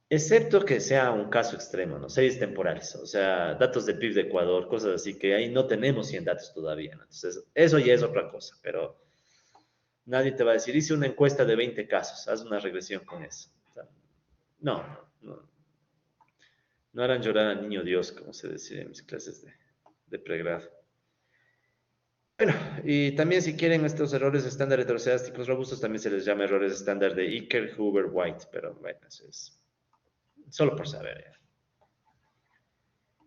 Speaker 1: excepto que sea un caso extremo, ¿no? Series temporales, o sea, datos de PIB de Ecuador, cosas así, que ahí no tenemos 100 datos todavía, ¿no? Entonces, eso ya es otra cosa, pero nadie te va a decir, hice una encuesta de 20 casos, haz una regresión con eso. O sea, no harán llorar al niño Dios, como se decía en mis clases de pregrado. Bueno, y también si quieren estos errores estándar heterocedásticos robustos, también se les llama errores estándar de Iker, Huber, White, pero bueno, eso es solo por saber, ¿ya?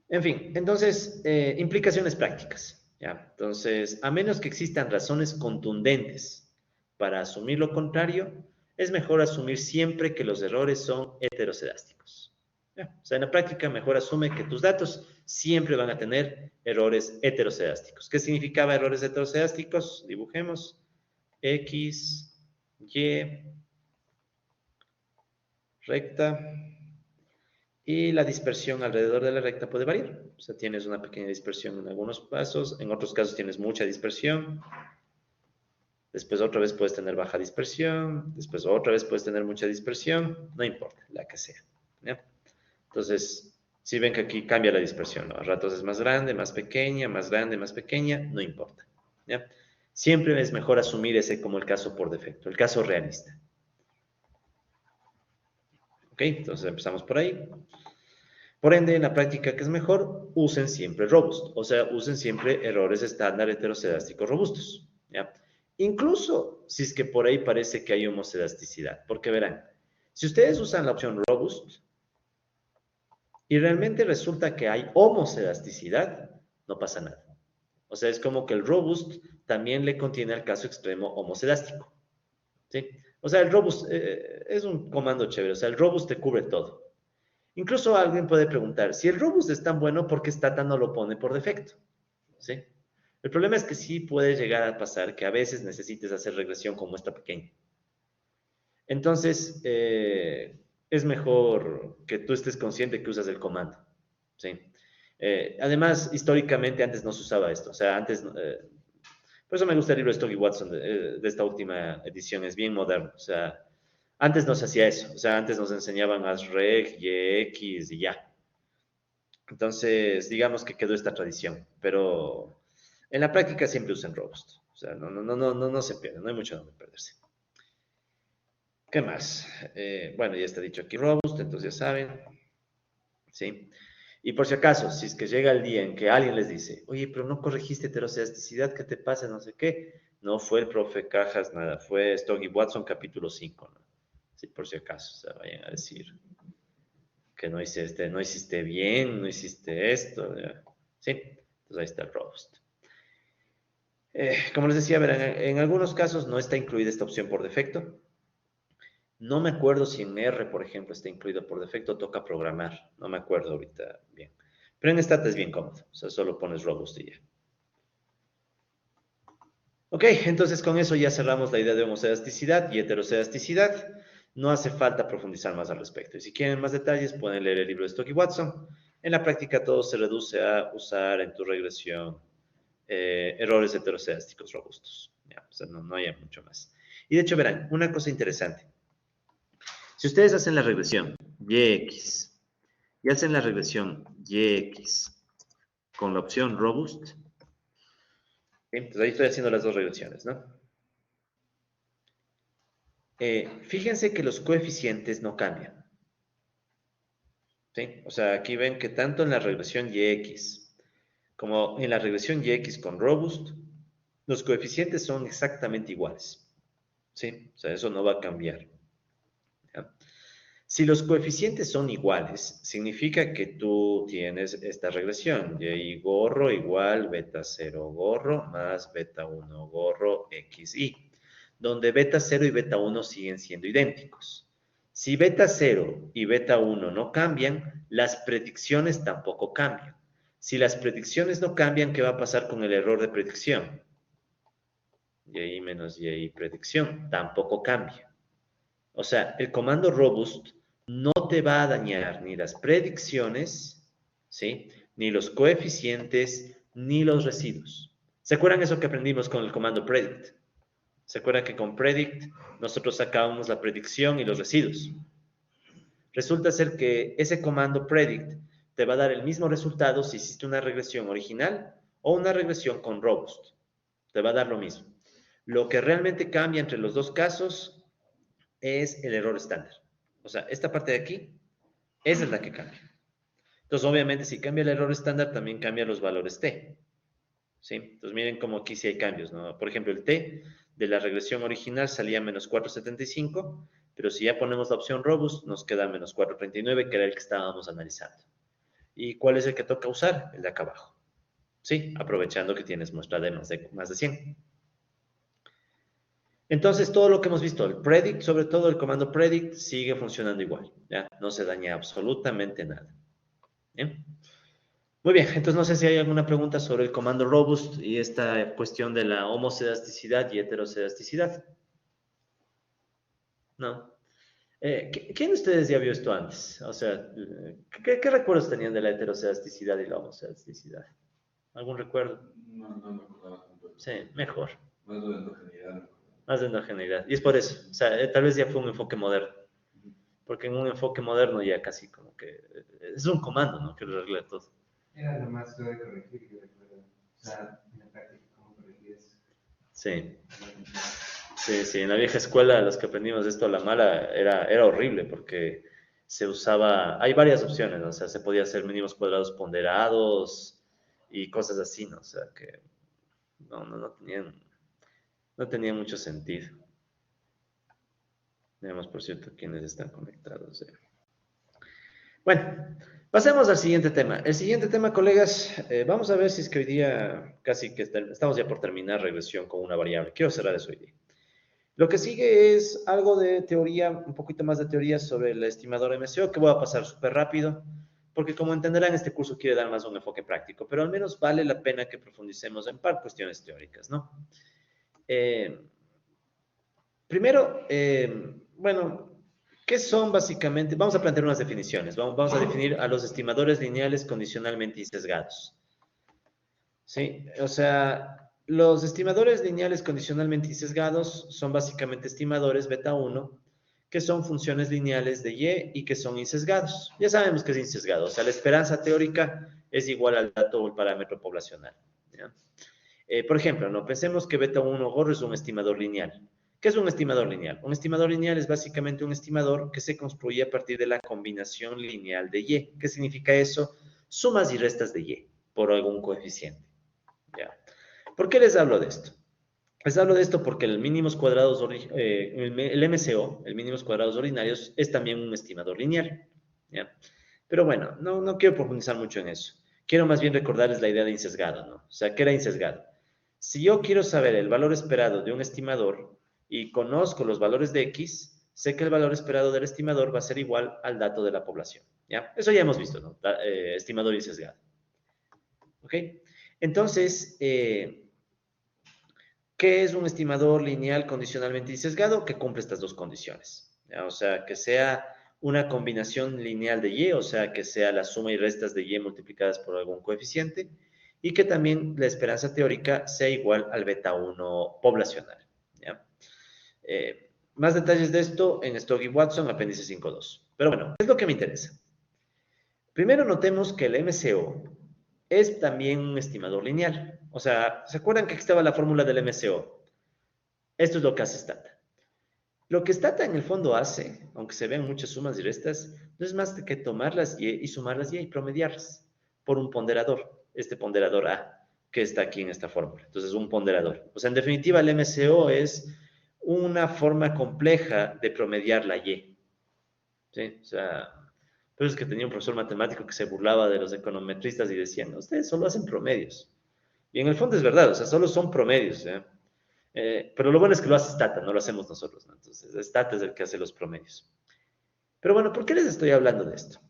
Speaker 1: En fin, entonces, implicaciones prácticas, ¿ya? Entonces, a menos que existan razones contundentes para asumir lo contrario, es mejor asumir siempre que los errores son heterocedásticos. ¿Ya? O sea, en la práctica, mejor asume que tus datos siempre van a tener errores heterocedásticos. ¿Qué significaba errores heterocedásticos? Dibujemos X, Y, recta. Y la dispersión alrededor de la recta puede variar. O sea, tienes una pequeña dispersión en algunos casos, en otros casos tienes mucha dispersión, después otra vez puedes tener baja dispersión, después otra vez puedes tener mucha dispersión, no importa, la que sea. ¿Ya? Entonces, si ven que aquí cambia la dispersión, ¿no? A ratos es más grande, más pequeña, más grande, más pequeña, no importa. ¿Ya? Siempre es mejor asumir ese como el caso por defecto, el caso realista. ¿Ok? Entonces empezamos por ahí. Por ende, en la práctica, ¿qué es mejor? Usen siempre robust, o sea, usen siempre errores estándar heterocedásticos robustos, ¿ya? Incluso si es que por ahí parece que hay homocedasticidad, porque verán, si ustedes usan la opción robust y realmente resulta que hay homocedasticidad, no pasa nada. O sea, es como que el robust también le contiene al caso extremo homocedástico, ¿sí? O sea, el robust es un comando chévere, o sea, el robust te cubre todo. Incluso alguien puede preguntar, si el robust es tan bueno, ¿por qué Stata no lo pone por defecto? ¿Sí? El problema es que sí puede llegar a pasar que a veces necesites hacer regresión con muestra pequeña. Entonces, es mejor que tú estés consciente que usas el comando. ¿Sí? Además, históricamente antes no se usaba esto. O sea, antes... por eso me gusta el libro de Stock y Watson de esta última edición. Es bien moderno. O sea, antes no se hacía eso. O sea, antes nos enseñaban ASREG, YX y ya. Entonces, digamos que quedó esta tradición, pero en la práctica siempre usen robust. O sea, no se pierden, no hay mucho donde perderse. ¿Qué más? Bueno, ya está dicho aquí robust, entonces ya saben. ¿Sí? Y por si acaso, si es que llega el día en que alguien les dice, oye, pero no corregiste heterocedasticidad, ¿qué te pasa? No sé qué. No fue el profe Cajas, nada, fue Stoggy Watson capítulo 5, ¿no? Sí, por si acaso, o sea, vayan a decir que no hiciste bien, no hiciste esto, ¿ya? ¿Sí? Entonces ahí está el robust. Como les decía, verán, en algunos casos no está incluida esta opción por defecto. No me acuerdo si en R, por ejemplo, está incluido por defecto, toca programar. No me acuerdo ahorita bien. Pero en Stat es bien cómodo. O sea, solo pones robust y ya. Ok, entonces con eso ya cerramos la idea de homocedasticidad y heterocedasticidad. No hace falta profundizar más al respecto. Y si quieren más detalles, pueden leer el libro de Stokes y Watson. En la práctica todo se reduce a usar en tu regresión errores heterocedásticos robustos. Ya, o sea, no hay mucho más. Y de hecho, verán, una cosa interesante. Si ustedes hacen la regresión YX y hacen la regresión YX con la opción Robust, ¿sí? Entonces ahí estoy haciendo las dos regresiones, ¿no? Fíjense que los coeficientes no cambian, ¿sí? O sea, aquí ven que tanto en la regresión YX como en la regresión YX con Robust, los coeficientes son exactamente iguales, ¿sí? O sea, eso no va a cambiar, ¿ya? Si los coeficientes son iguales, significa que tú tienes esta regresión, y gorro igual beta 0 gorro más beta 1 gorro xy, donde beta 0 y beta 1 siguen siendo idénticos. Si beta 0 y beta 1 no cambian, las predicciones tampoco cambian. Si las predicciones no cambian, ¿qué va a pasar con el error de predicción? Y menos y predicción, tampoco cambia. O sea, el comando robust no te va a dañar ni las predicciones, ¿sí? Ni los coeficientes, ni los residuos. ¿Se acuerdan eso que aprendimos con el comando predict? ¿Se acuerdan que con predict nosotros sacábamos la predicción y los residuos? Resulta ser que ese comando predict te va a dar el mismo resultado si hiciste una regresión original o una regresión con robust. Te va a dar lo mismo. Lo que realmente cambia entre los dos casos es el error estándar. O sea, esta parte de aquí, esa es la que cambia. Entonces, obviamente, si cambia el error estándar, también cambia los valores t. ¿Sí? Entonces, miren cómo aquí sí hay cambios, ¿no? Por ejemplo, el t de la regresión original salía menos 475, pero si ya ponemos la opción robust, nos queda menos 439, que era el que estábamos analizando. ¿Y cuál es el que toca usar? El de acá abajo. ¿Sí? Aprovechando que tienes muestra de más de 100. Entonces, todo lo que hemos visto, el predict, sobre todo el comando predict, sigue funcionando igual, ¿ya? No se daña absolutamente nada. ¿Bien? Muy bien, entonces no sé si hay alguna pregunta sobre el comando robust y esta cuestión de la homocedasticidad y heterocedasticidad. ¿No? ¿Quién de ustedes ya vio esto antes? O sea, ¿qué recuerdos tenían de la heterocedasticidad y la homocedasticidad? ¿Algún recuerdo?
Speaker 2: No me acordaba tanto.
Speaker 1: Sí, mejor.
Speaker 2: Más de endogeneidad.
Speaker 1: Más de endogeneidad. Y es por eso, o sea, tal vez ya fue un enfoque moderno. Porque en un enfoque moderno ya casi como que es un comando, ¿no? Que lo arregla todo.
Speaker 3: Era lo más de corregir, yo recuerdo. O sea, en la práctica, ¿cómo corregir eso?
Speaker 1: Sí. Sí, en la vieja escuela los que aprendimos esto a la mala era horrible porque se usaba, hay varias opciones, ¿no? O sea, se podía hacer mínimos cuadrados ponderados y cosas así, ¿no? O sea, que no tenían mucho sentido. Veamos, por cierto, quiénes están conectados. Bueno, pasemos al siguiente tema. El siguiente tema, colegas, vamos a ver si es que hoy día casi que estamos ya por terminar regresión con una variable. Quiero cerrar eso hoy día. Lo que sigue es algo de teoría, un poquito más de teoría sobre el estimador MCO, que voy a pasar súper rápido, porque como entenderán, este curso quiere dar más un enfoque práctico, pero al menos vale la pena que profundicemos en par cuestiones teóricas, ¿no? Primero, bueno, ¿qué son básicamente? Vamos a plantear unas definiciones. Vamos a definir a los estimadores lineales condicionalmente sesgados. ¿Sí? O sea, los estimadores lineales condicionalmente sesgados son básicamente estimadores beta 1 que son funciones lineales de y y que son insesgados. Ya sabemos que es insesgado. O sea, la esperanza teórica es igual al dato o el parámetro poblacional. ¿Ya? Por ejemplo, no pensemos que beta 1 gorro es un estimador lineal. ¿Qué es un estimador lineal? Un estimador lineal es básicamente un estimador que se construye a partir de la combinación lineal de y. ¿Qué significa eso? Sumas y restas de y por algún coeficiente. ¿Ya? ¿Por qué les hablo de esto? Les hablo de esto porque el mínimos cuadrados, el MCO, el mínimos cuadrados ordinarios, es también un estimador lineal. ¿Ya? Pero bueno, no quiero profundizar mucho en eso. Quiero más bien recordarles la idea de insesgado, ¿no? O sea, ¿qué era insesgado? Si yo quiero saber el valor esperado de un estimador y conozco los valores de X, sé que el valor esperado del estimador va a ser igual al dato de la población. ¿Ya? Eso ya hemos visto, ¿no? Estimador insesgado. ¿Ok? Entonces, ¿qué es un estimador lineal condicionalmente sesgado? Que cumple estas dos condiciones. ¿Ya? O sea, que sea una combinación lineal de y, o sea, que sea la suma y restas de y multiplicadas por algún coeficiente, y que también la esperanza teórica sea igual al beta 1 poblacional. ¿Ya? Más detalles de esto en Stock y Watson, apéndice 5.2. Pero bueno, ¿qué es lo que me interesa? Primero notemos que el MCO es también un estimador lineal. O sea, ¿se acuerdan que aquí estaba la fórmula del MCO? Esto es lo que hace Stata. Lo que Stata en el fondo hace, aunque se vean muchas sumas y restas, no es más que tomar las y sumarlas y promediarlas por un ponderador, este ponderador A, que está aquí en esta fórmula. Entonces, un ponderador. O sea, en definitiva, el MCO es una forma compleja de promediar la Y. ¿Sí? O sea, pero es que tenía un profesor matemático que se burlaba de los econometristas y decían, ustedes solo hacen promedios. Y en el fondo es verdad, o sea, solo son promedios. Pero lo bueno es que lo hace Stata, no lo hacemos nosotros, ¿no? Entonces, Stata es el que hace los promedios. Pero bueno, ¿por qué les estoy hablando de esto?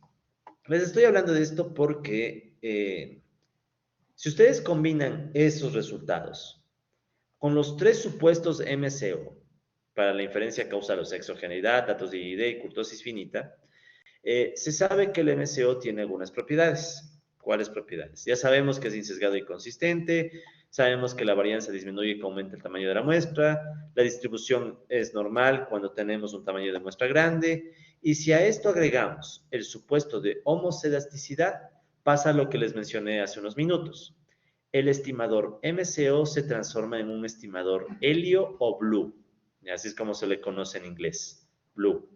Speaker 1: Les estoy hablando de esto porque si ustedes combinan esos resultados con los tres supuestos MCO para la inferencia causal, o sea, exogeneidad, datos de ID y kurtosis finita, se sabe que el MCO tiene algunas propiedades. ¿Cuáles propiedades? Ya sabemos que es insesgado y consistente, sabemos que la varianza disminuye y aumenta el tamaño de la muestra, la distribución es normal cuando tenemos un tamaño de muestra grande, y si a esto agregamos el supuesto de homoscedasticidad, pasa lo que les mencioné hace unos minutos. El estimador MCO se transforma en un estimador helio o blue, así es como se le conoce en inglés, blue,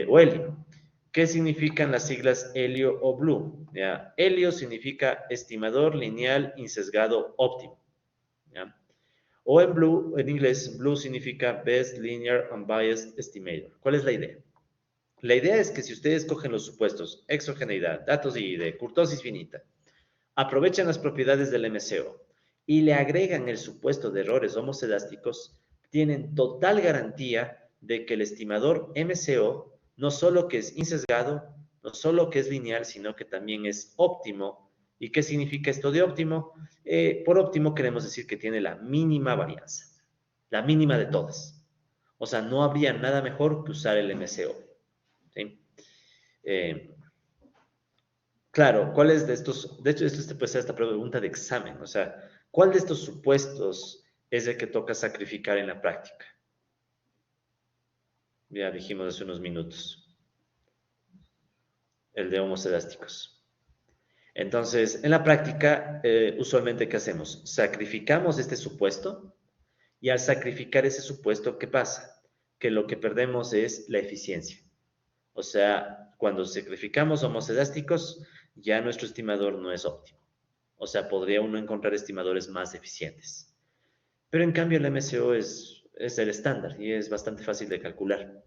Speaker 1: o helio. ¿Qué significan las siglas helio o blue? ¿Ya? Helio significa estimador lineal insesgado óptimo. ¿Ya? O en blue, en inglés, blue significa best linear unbiased estimator. ¿Cuál es la idea? La idea es que si ustedes cogen los supuestos exogeneidad, datos de ID, kurtosis finita, aprovechan las propiedades del MCO y le agregan el supuesto de errores homocedásticos, tienen total garantía de que el estimador MCO no solo que es insesgado, no solo que es lineal, sino que también es óptimo. ¿Y qué significa esto de óptimo? Por óptimo queremos decir que tiene la mínima varianza, la mínima de todas. O sea, no habría nada mejor que usar el MCO. ¿Sí? Claro, ¿cuáles de estos? De hecho, esto puede ser esta pregunta de examen. O sea, ¿cuál de estos supuestos es el que toca sacrificar en la práctica? Ya dijimos hace unos minutos. El de homocedásticos. Entonces, en la práctica, usualmente, ¿qué hacemos? Sacrificamos este supuesto y al sacrificar ese supuesto, ¿qué pasa? Que lo que perdemos es la eficiencia. O sea, cuando sacrificamos homocedásticos, ya nuestro estimador no es óptimo. O sea, podría uno encontrar estimadores más eficientes. Pero en cambio el MCO es el estándar y es bastante fácil de calcular.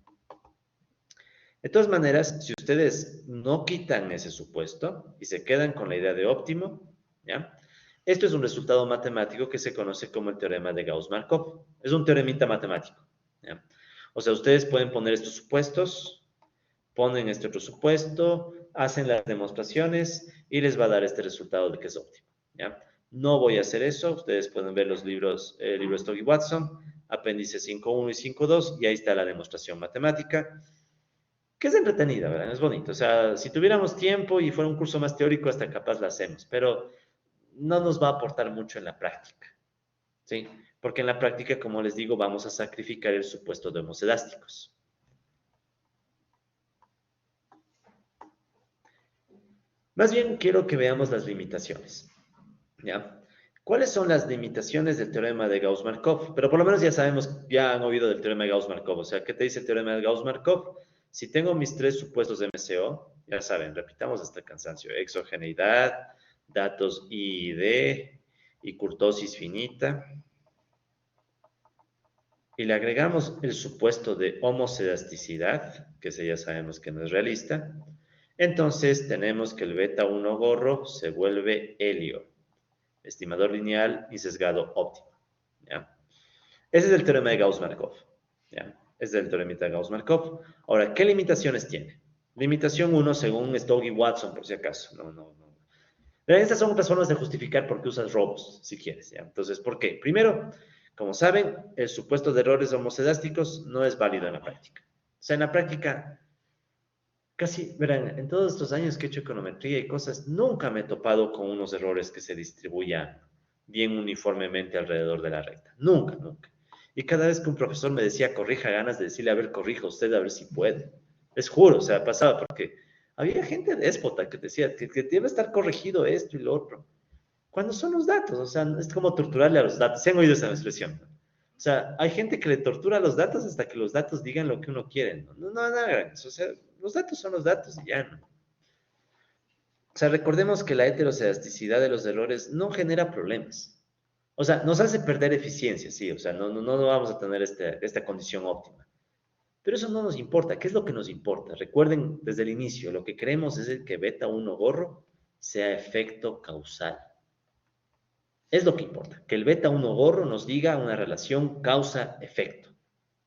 Speaker 1: De todas maneras, si ustedes no quitan ese supuesto y se quedan con la idea de óptimo, ¿ya? Esto es un resultado matemático que se conoce como el teorema de Gauss-Markov. Es un teoremita matemático, ¿ya? O sea, ustedes pueden poner estos supuestos, ponen este otro supuesto, hacen las demostraciones y les va a dar este resultado de que es óptimo, ¿ya? No voy a hacer eso, ustedes pueden ver los libros, el libro Stock y Watson, apéndice 5.1 y 5.2, y ahí está la demostración matemática, que es entretenida, ¿verdad? Es bonito. O sea, si tuviéramos tiempo y fuera un curso más teórico, hasta capaz la hacemos, pero no nos va a aportar mucho en la práctica, ¿sí? Porque en la práctica, como les digo, vamos a sacrificar el supuesto de homocedásticos. Más bien quiero que veamos las limitaciones, ¿ya? ¿Cuáles son las limitaciones del teorema de Gauss-Markov? Pero por lo menos ya sabemos, ya han oído del teorema de Gauss-Markov. O sea, ¿qué te dice el teorema de Gauss-Markov? Si tengo mis tres supuestos de MCO, ya saben, repitamos hasta el cansancio: exogeneidad, datos I y D, y kurtosis finita, y le agregamos el supuesto de homocedasticidad, que ese ya sabemos que no es realista, entonces tenemos que el beta 1 gorro se vuelve helio, estimador lineal y sesgado óptimo. ¿Ya? Ese es el teorema de Gauss-Markov. ¿Ya? Ese es el teorema de Gauss-Markov. Ahora, ¿qué limitaciones tiene? Limitación 1, según Stokes y Watson, por si acaso. No. Estas son otras formas de justificar por qué usas robos, si quieres. ¿Ya? Entonces, ¿por qué? Primero, como saben, el supuesto de errores homocedásticos no es válido en la práctica. O sea, en la práctica, casi, verán, en todos estos años que he hecho econometría y cosas, nunca me he topado con unos errores que se distribuyan bien uniformemente alrededor de la recta. Nunca. Y cada vez que un profesor me decía corrija, ganas de decirle, a ver, corrija usted, a ver si puede. Les juro, o sea, pasaba porque había gente déspota que decía que debe estar corregido esto y lo otro. Cuando son los datos, o sea, es como torturarle a los datos. ¿Se han oído esa expresión? O sea, hay gente que le tortura a los datos hasta que los datos digan lo que uno quiere. No hagan eso. O sea, los datos son los datos y ya no. O sea, recordemos que la heterocedasticidad de los errores no genera problemas. O sea, nos hace perder eficiencia, sí. O sea, no vamos a tener esta condición óptima. Pero eso no nos importa. ¿Qué es lo que nos importa? Recuerden desde el inicio, lo que queremos es que beta 1 gorro sea efecto causal. Es lo que importa, que el beta 1 gorro nos diga una relación causa-efecto.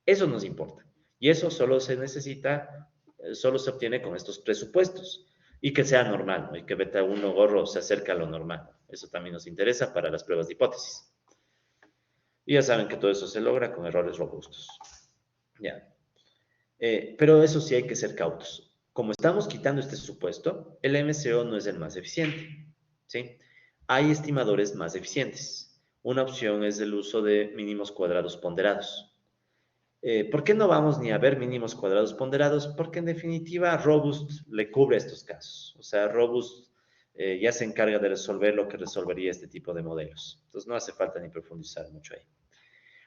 Speaker 1: Eso nos importa. Y eso solo se necesita, solo se obtiene con estos presupuestos. Y que sea normal, ¿no? Y que beta 1 gorro se acerque a lo normal. Eso también nos interesa para las pruebas de hipótesis. Y ya saben que todo eso se logra con errores robustos. Ya. Pero eso sí hay que ser cautos. Como estamos quitando este supuesto, el MCO no es el más eficiente, ¿sí? Hay estimadores más eficientes. Una opción es el uso de mínimos cuadrados ponderados. ¿Por qué no vamos ni a ver mínimos cuadrados ponderados? Porque en definitiva Robust le cubre estos casos. O sea, Robust ya se encarga de resolver lo que resolvería este tipo de modelos. Entonces no hace falta ni profundizar mucho ahí.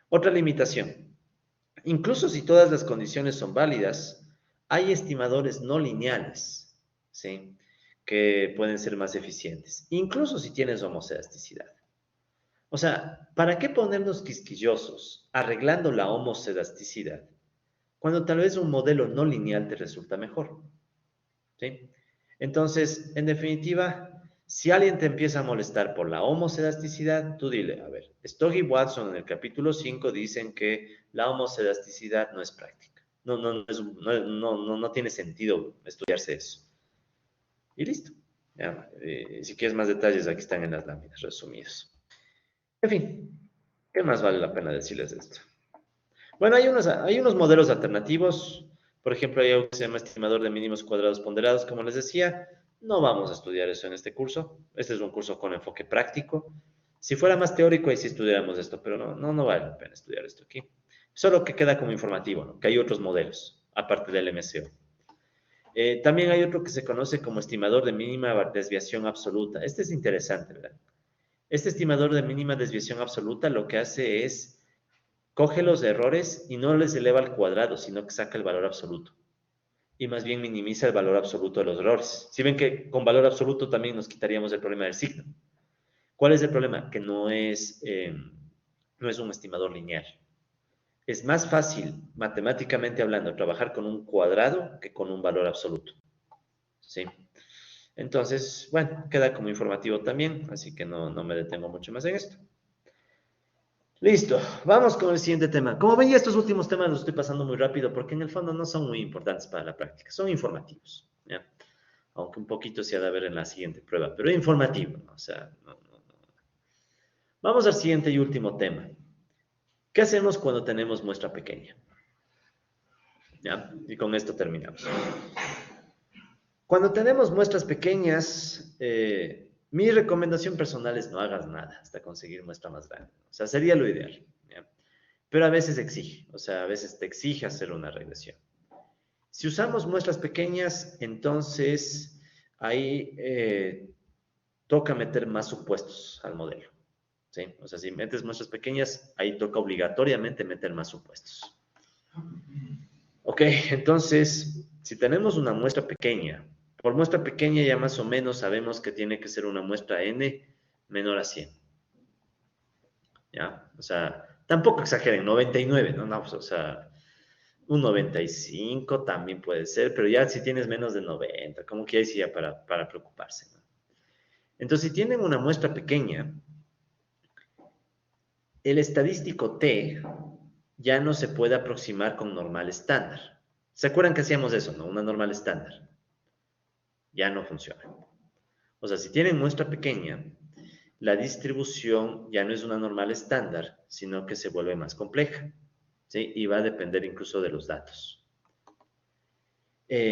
Speaker 1: Otra limitación. Incluso si todas las condiciones son válidas, hay estimadores no lineales, ¿sí? Que pueden ser más eficientes, incluso si tienes homocedasticidad. O sea, ¿para qué ponernos quisquillosos arreglando la homocedasticidad cuando tal vez un modelo no lineal te resulta mejor? ¿Sí? Entonces, en definitiva, si alguien te empieza a molestar por la homocedasticidad, tú dile, a ver, Stokes y Watson en el capítulo 5 dicen que la homocedasticidad no es práctica. No tiene sentido estudiarse eso. Y listo. Ya, si quieres más detalles, aquí están en las láminas resumidos. En fin, ¿qué más vale la pena decirles de esto? Bueno, hay unos modelos alternativos. Por ejemplo, hay algo que se llama estimador de mínimos cuadrados ponderados. Como les decía, no vamos a estudiar eso en este curso. Este es un curso con enfoque práctico. Si fuera más teórico, ahí sí estudiáramos esto, pero no vale la pena estudiar esto aquí. Solo que queda como informativo, ¿no? Que hay otros modelos, aparte del MCO. También hay otro que se conoce como estimador de mínima desviación absoluta. Este es interesante, ¿verdad? Este estimador de mínima desviación absoluta lo que hace es coge los errores y no les eleva al cuadrado, sino que saca el valor absoluto. Y más bien minimiza el valor absoluto de los errores. Si ven que con valor absoluto también nos quitaríamos el problema del signo. ¿Cuál es el problema? Que no es un estimador lineal. Es más fácil, matemáticamente hablando, trabajar con un cuadrado que con un valor absoluto. ¿Sí? Entonces, bueno, queda como informativo también, así que no me detengo mucho más en esto. Listo, vamos con el siguiente tema. Como ven, ya estos últimos temas los estoy pasando muy rápido porque en el fondo no son muy importantes para la práctica, son informativos, ¿ya? Aunque un poquito se ha de ver en la siguiente prueba, pero informativo, ¿no? O sea, no. Vamos al siguiente y último tema. ¿Qué hacemos cuando tenemos muestra pequeña? ¿Ya? Y con esto terminamos. Cuando tenemos muestras pequeñas, mi recomendación personal es no hagas nada hasta conseguir muestra más grande. O sea, sería lo ideal, ¿ya? Pero a veces exige, o sea, a veces te exige hacer una regresión. Si usamos muestras pequeñas, entonces ahí toca meter más supuestos al modelo, ¿Sí? O sea, si metes muestras pequeñas, ahí toca obligatoriamente meter más supuestos. Ok, entonces, si tenemos una muestra pequeña, por muestra pequeña ya más o menos sabemos que tiene que ser una muestra n menor a 100. ¿Ya? O sea, tampoco exageren, 99, ¿no? No, pues, o sea, un 95 también puede ser, pero ya si tienes menos de 90, como que ahí sí ya para preocuparse, ¿no? Entonces, si tienen una muestra pequeña, el estadístico T ya no se puede aproximar con normal estándar. ¿Se acuerdan que hacíamos eso, no? Una normal estándar. Ya no funciona. O sea, si tienen muestra pequeña, la distribución ya no es una normal estándar, sino que se vuelve más compleja, ¿sí? Y va a depender incluso de los datos.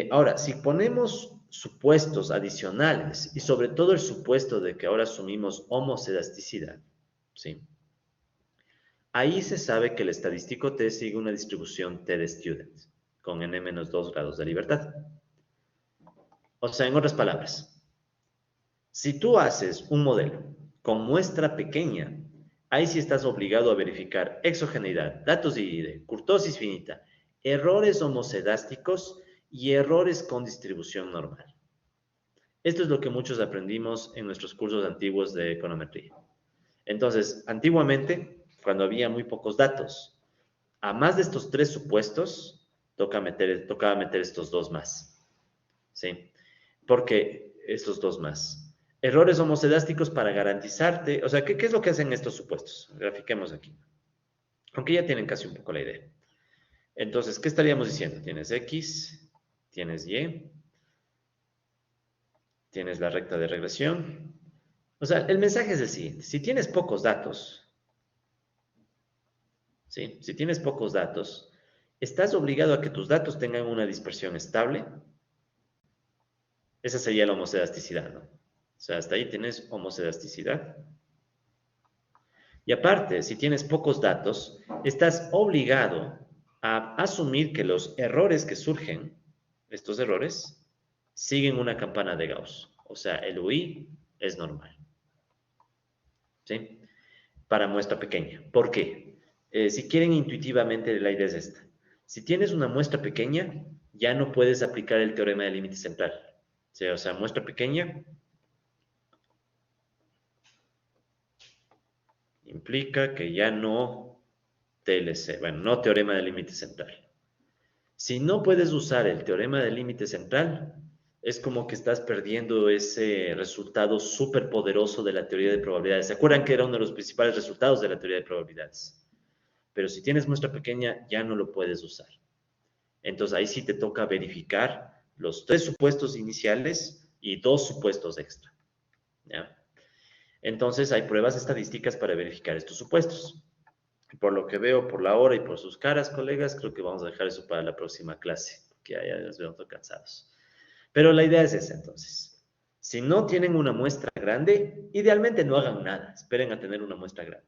Speaker 1: Ahora, si ponemos supuestos adicionales, y sobre todo el supuesto de que ahora asumimos homocedasticidad, ¿sí? Ahí se sabe que el estadístico T sigue una distribución T de student, con n-2 grados de libertad. O sea, en otras palabras, si tú haces un modelo con muestra pequeña, ahí sí estás obligado a verificar exogeneidad, datos de ID, kurtosis finita, errores homocedásticos y errores con distribución normal. Esto es lo que muchos aprendimos en nuestros cursos antiguos de econometría. Entonces, antiguamente, cuando había muy pocos datos, a más de estos tres supuestos, tocaba meter estos dos más. ¿Sí? Porque estos dos más. Errores homocedásticos para garantizarte, o sea, ¿qué es lo que hacen estos supuestos? Grafiquemos aquí. Aunque ya tienen casi un poco la idea. Entonces, ¿qué estaríamos diciendo? Tienes X, tienes Y, tienes la recta de regresión. O sea, el mensaje es el siguiente. Si tienes pocos datos, ¿sí? Si tienes pocos datos, estás obligado a que tus datos tengan una dispersión estable. Esa sería la homocedasticidad, ¿no? O sea, hasta ahí tienes homocedasticidad. Y aparte, si tienes pocos datos, estás obligado a asumir que los errores que surgen, estos errores, siguen una campana de Gauss. O sea, el UI es normal. ¿Sí? Para muestra pequeña. ¿Por qué? Si quieren intuitivamente, la idea es esta. Si tienes una muestra pequeña, ya no puedes aplicar el teorema del límite central. ¿Sí? O sea, muestra pequeña implica que ya no TLC, bueno, no teorema del límite central. Si no puedes usar el teorema del límite central, es como que estás perdiendo ese resultado súper poderoso de la teoría de probabilidades. ¿Se acuerdan que era uno de los principales resultados de la teoría de probabilidades? Pero si tienes muestra pequeña, ya no lo puedes usar. Entonces ahí sí te toca verificar los tres supuestos iniciales y dos supuestos extra. ¿Ya? Entonces hay pruebas estadísticas para verificar estos supuestos. Por lo que veo, por la hora y por sus caras, colegas, creo que vamos a dejar eso para la próxima clase, porque ya nos veo cansados. Pero la idea es esa, entonces. Si no tienen una muestra grande, idealmente no hagan nada, esperen a tener una muestra grande.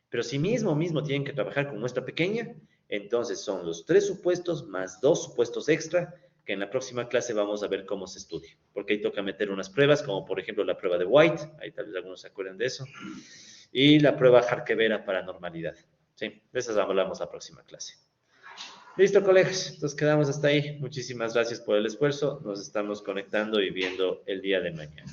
Speaker 1: Pero si mismo tienen que trabajar con muestra pequeña, entonces son los tres supuestos más dos supuestos extra, que en la próxima clase vamos a ver cómo se estudia. Porque ahí toca meter unas pruebas, como por ejemplo la prueba de White, ahí tal vez algunos se acuerden de eso, y la prueba Harkevera para normalidad. Sí, de esas hablamos la próxima clase. Listo, colegas. Entonces quedamos hasta ahí. Muchísimas gracias por el esfuerzo. Nos estamos conectando y viendo el día de mañana.